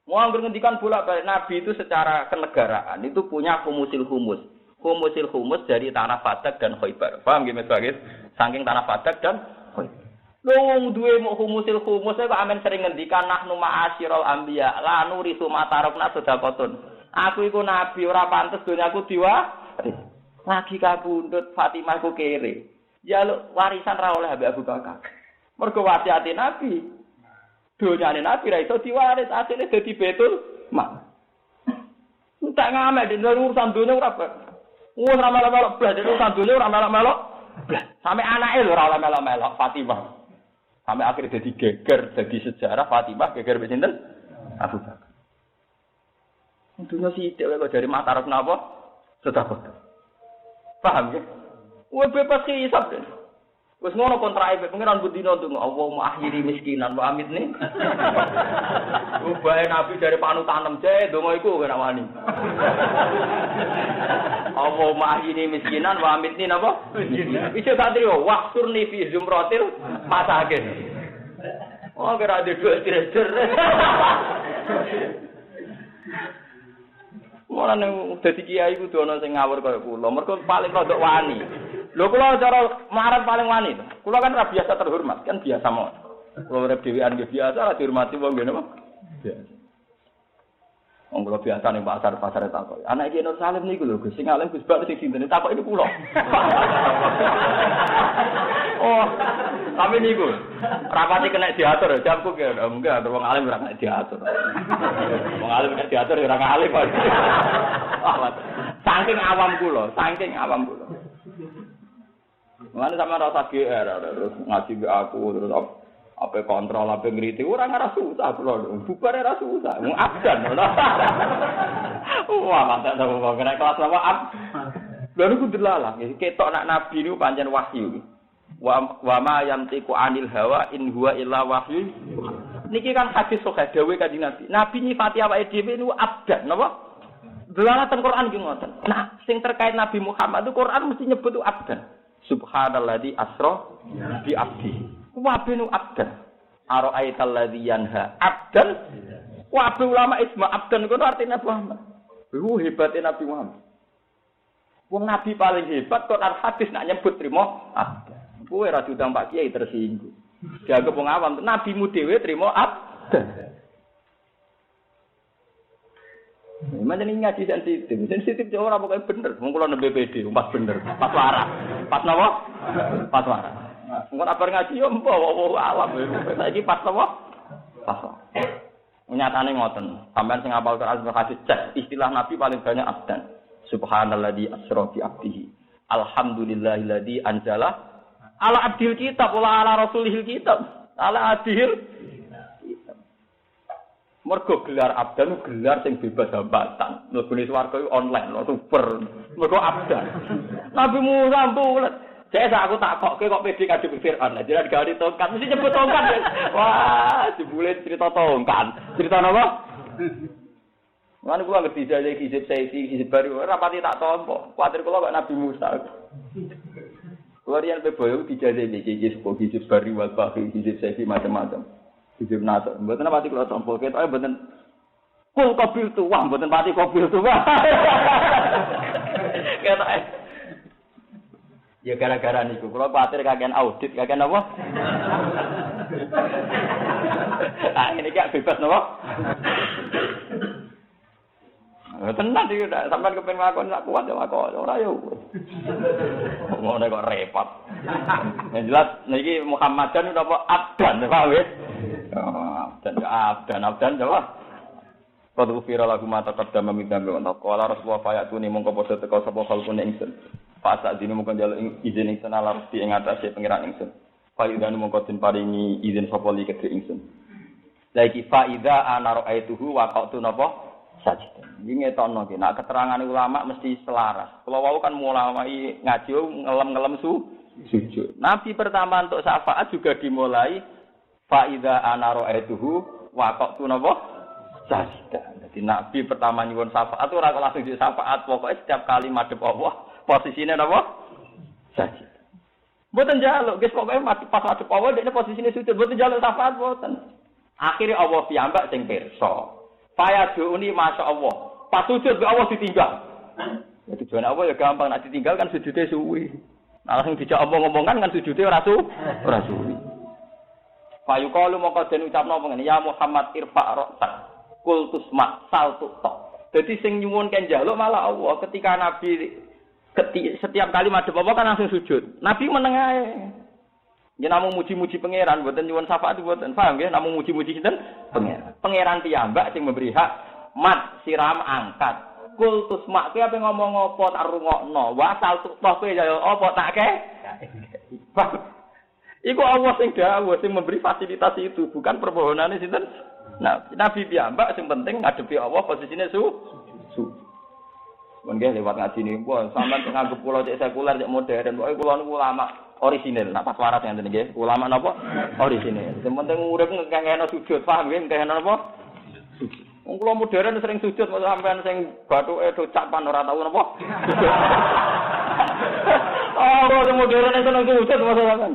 Mau ngendikan bolak-balik Nabi itu secara kenegaraan itu punya humusil humus. Humusil humus dari tanah Fadak dan Khaibar. Paham nggih Mas saking tanah Fadak dan Khaibar. Lho duwe humusil humus kok amen sering ngendikan nahnu ma'asyiral anbiya la nurisu matarokna sedaqatun. Aku iku nabi ora pantes donyaku diwaris. Lagi kabundut Fatimah ku kere. Ya lho warisan ra oleh Abu Bakar. Mergo wasiate Nabi. Donyane Nabi ra iso diwaris, asline dadi betul mak. Tak ngamek di urusan dunia ora. Wis ora melok-melok blas, urusan dunia ora melok-melok blas. Sampai anake lho ora melok-melok Fatimah. Sampai akhirnya jadi geger, jadi sejarah Fatimah geger mbek sinten? Abu Bakar. Dunia sithik kok dari mata arep napa? Sedekah. Paham ya? Wes bebas hisab deh. Wes ngono kontrae pengiran budino ndonga Allahumma ahyini miskinan wa amitni. Ubahe Nabi dari panutan je ndonga iku ora wani. Allahumma ahyini miskinan wa amitni napa? Iso tak trio waqturni fi zumratil masakin. Oh kira ada dua istirahat. Mulane dadi kiai kudu ana sing ngawur kaya kula. Mergo paling rodok wani. Lho kula cara marang paling wani. Kula kan ora biasa terhormat, kan biasa mawon. Kula urip dhewean nggih biasa ora dihormati wong ngene apa? Biasa. Wong kula biasa ning pasar takok. Anak iki Nur Salim niku lho Gus sing alim Gus Bak sing sinten takok iki kula. Oh, tapi niku rapati kena diatur jamku ki enggak ada wong alim ora kena diatur. Wong alim kena diatur ora alim. Saking awam kula. Mulane sama rasa GR terus ngaji mbek aku terus apa kontrol apa ngriti ora ngara susah kula. Bubare ra susah. Wong abdan. Wah, masa kok kena kelas apa ab. Lha niku delalah ketok nak nabi niku pancen wahyu. Wa ma yamtiku anil hawa in huwa illa wahyu. Niki kan hadis sahih dawuh Kanjeng Nabi. Nabi nyifati awake dhewe niku abdan napa? Delalah teng Quran ki ngoten. Nah, sing terkait Nabi Muhammad itu Quran mesti nyebut abdan. Subhanalladzi asra bi abdi. Wa binu abdan. Ara'aital ladzi yanha 'abdan. Kabeh ulama ijma abdan iku artine Nabi Muhammad. Hebatnya Nabi Muhammad. Wong Nabi paling hebat kok hadis nak nyebut trimo abdan. Kowe ora diundang Pak Kiai tersinggung. Dianggap wong awam, nabimu dhewe trimo abdan. Macam ini ngaji sensitif ora pokoke bener. Wong kula nembe BPD, pas bener, pas waras. Pas napa? Pas waras. Wong apa ngaji yo empo alam. Saiki pas napa? Pas. Nyatane ngoten. Sampeyan sing hafal Quran hadis cek istilah Nabi paling banyak abdan. Subhanalladzi asra bi 'abdihi. Alhamdulillahilladzi anzala ala 'abdil kitab wala ala rasulihil kitab. Ala 'abdil kitab. Mergo gelar abdan gelar sing bebas hambatan. Mlebune swarga iku online lho super. Mergo abdan. Nabi Musa bulet. Saya aku tak kok pede kadhe Fir'aun. Lah jenengan gawe tongkat mesti nyebut tongkat. Wah, dibulet cerita tongkat. Cerita napa? Lan kula ngerti jare hizib saiki hizib baru ora pati tak tampa. Kuwatir kula kok Nabi Musa. Kula riyen beboyo dijaje iki hizib baru wal bahi hizib saiki macam-macam. Hizib nasab. Mboten pati kula tampa. Ketoke mboten kul qabil tu wah mboten pati qabil tu wah. Ketoke ya gara-gara niku kula kuwatir kakean audit, kakean apa? Ah ini gak bebas napa? Tenan iki sampean kepen lakon sak kuat ya kok ora yo. Ngono kok repot. Yang jelas niki Muhammadan napa abdan paham ya? Abdan coba. Qad ufira lagu mata qaddama min dambi wa qala rasulullah fayatuni mongko padha teka sapa kalkune ingsun. Pasak dene mongko njaluk izin ingsun ala rusti ing atase pangeran ingsun. Faidan mongko den paringi izin sapa li kedhe ingsun. Saiki faida ana ra'aituhu wa qatu napa sajid. Iki ngetokno ki nek keterangan ulama mesti selaras. Kalau wau kan mulai ngaji ngelem-ngelem sujud. Nabi pertama untuk syafaat juga dimulai faida ana ra'aituhu wa qatu napa sajid. Jadi Nabi pertama nyuwun syafaat ora langsung di syafaat, pokoknya setiap kali madhep Allah posisine napa? Sajid. Mboten njaluk, guys pokoke pas madhep Allah dekne posisine sujud, mboten njaluk syafaat mboten. Akhire Allah piyambak sing pirsa. Faya duuni masyaallah. Pas sujud be Allah ditinggal. Ya tujuan Allah ya gampang nek ditinggal kan sujude suwi. Nah langsung dijak omong-omongan kan sujude ora suwi. Fayu qalu moko den ucapno ngene ya Muhammad irfa ra'sak. Kultus mak sal tok. Jadi sing nyuwun kan njaluk malah Allah. Ketika Nabi setiap kali madhep apa kan langsung sujud. Nabi meneng ae. Ya namung muji-muji pangeran, mboten nyuwun syafaat mboten. Paham nggih? Namung muji-muji sinten? Pangeran. Pangeran piyambak sing memberi hak mat siram angkat. Kultus mak kuwi ape ngomong apa tak rungokno. Wa sal tok kowe ya apa tak ke? Iku Allah sing dawuh sing memberi fasilitas itu, bukan permohonane sinten? Nah, Nabi piyambak sing penting ngadepi Allah posisine su. Nggih lewat ngaji niku sampean sing nganggep kula cek sekuler cek modern, pokoke kula niku ulama orisinil. Nah, pas waras ngenten nggih, ulama napa? Orisinil. Sing penting urip ngekehno sujud, paham nggih ngekehno napa? Wong kula modern sering sujud, kok sampean sing bathuke do capan ora tau napa? Oh, kok modern seneng sujud masa sampean.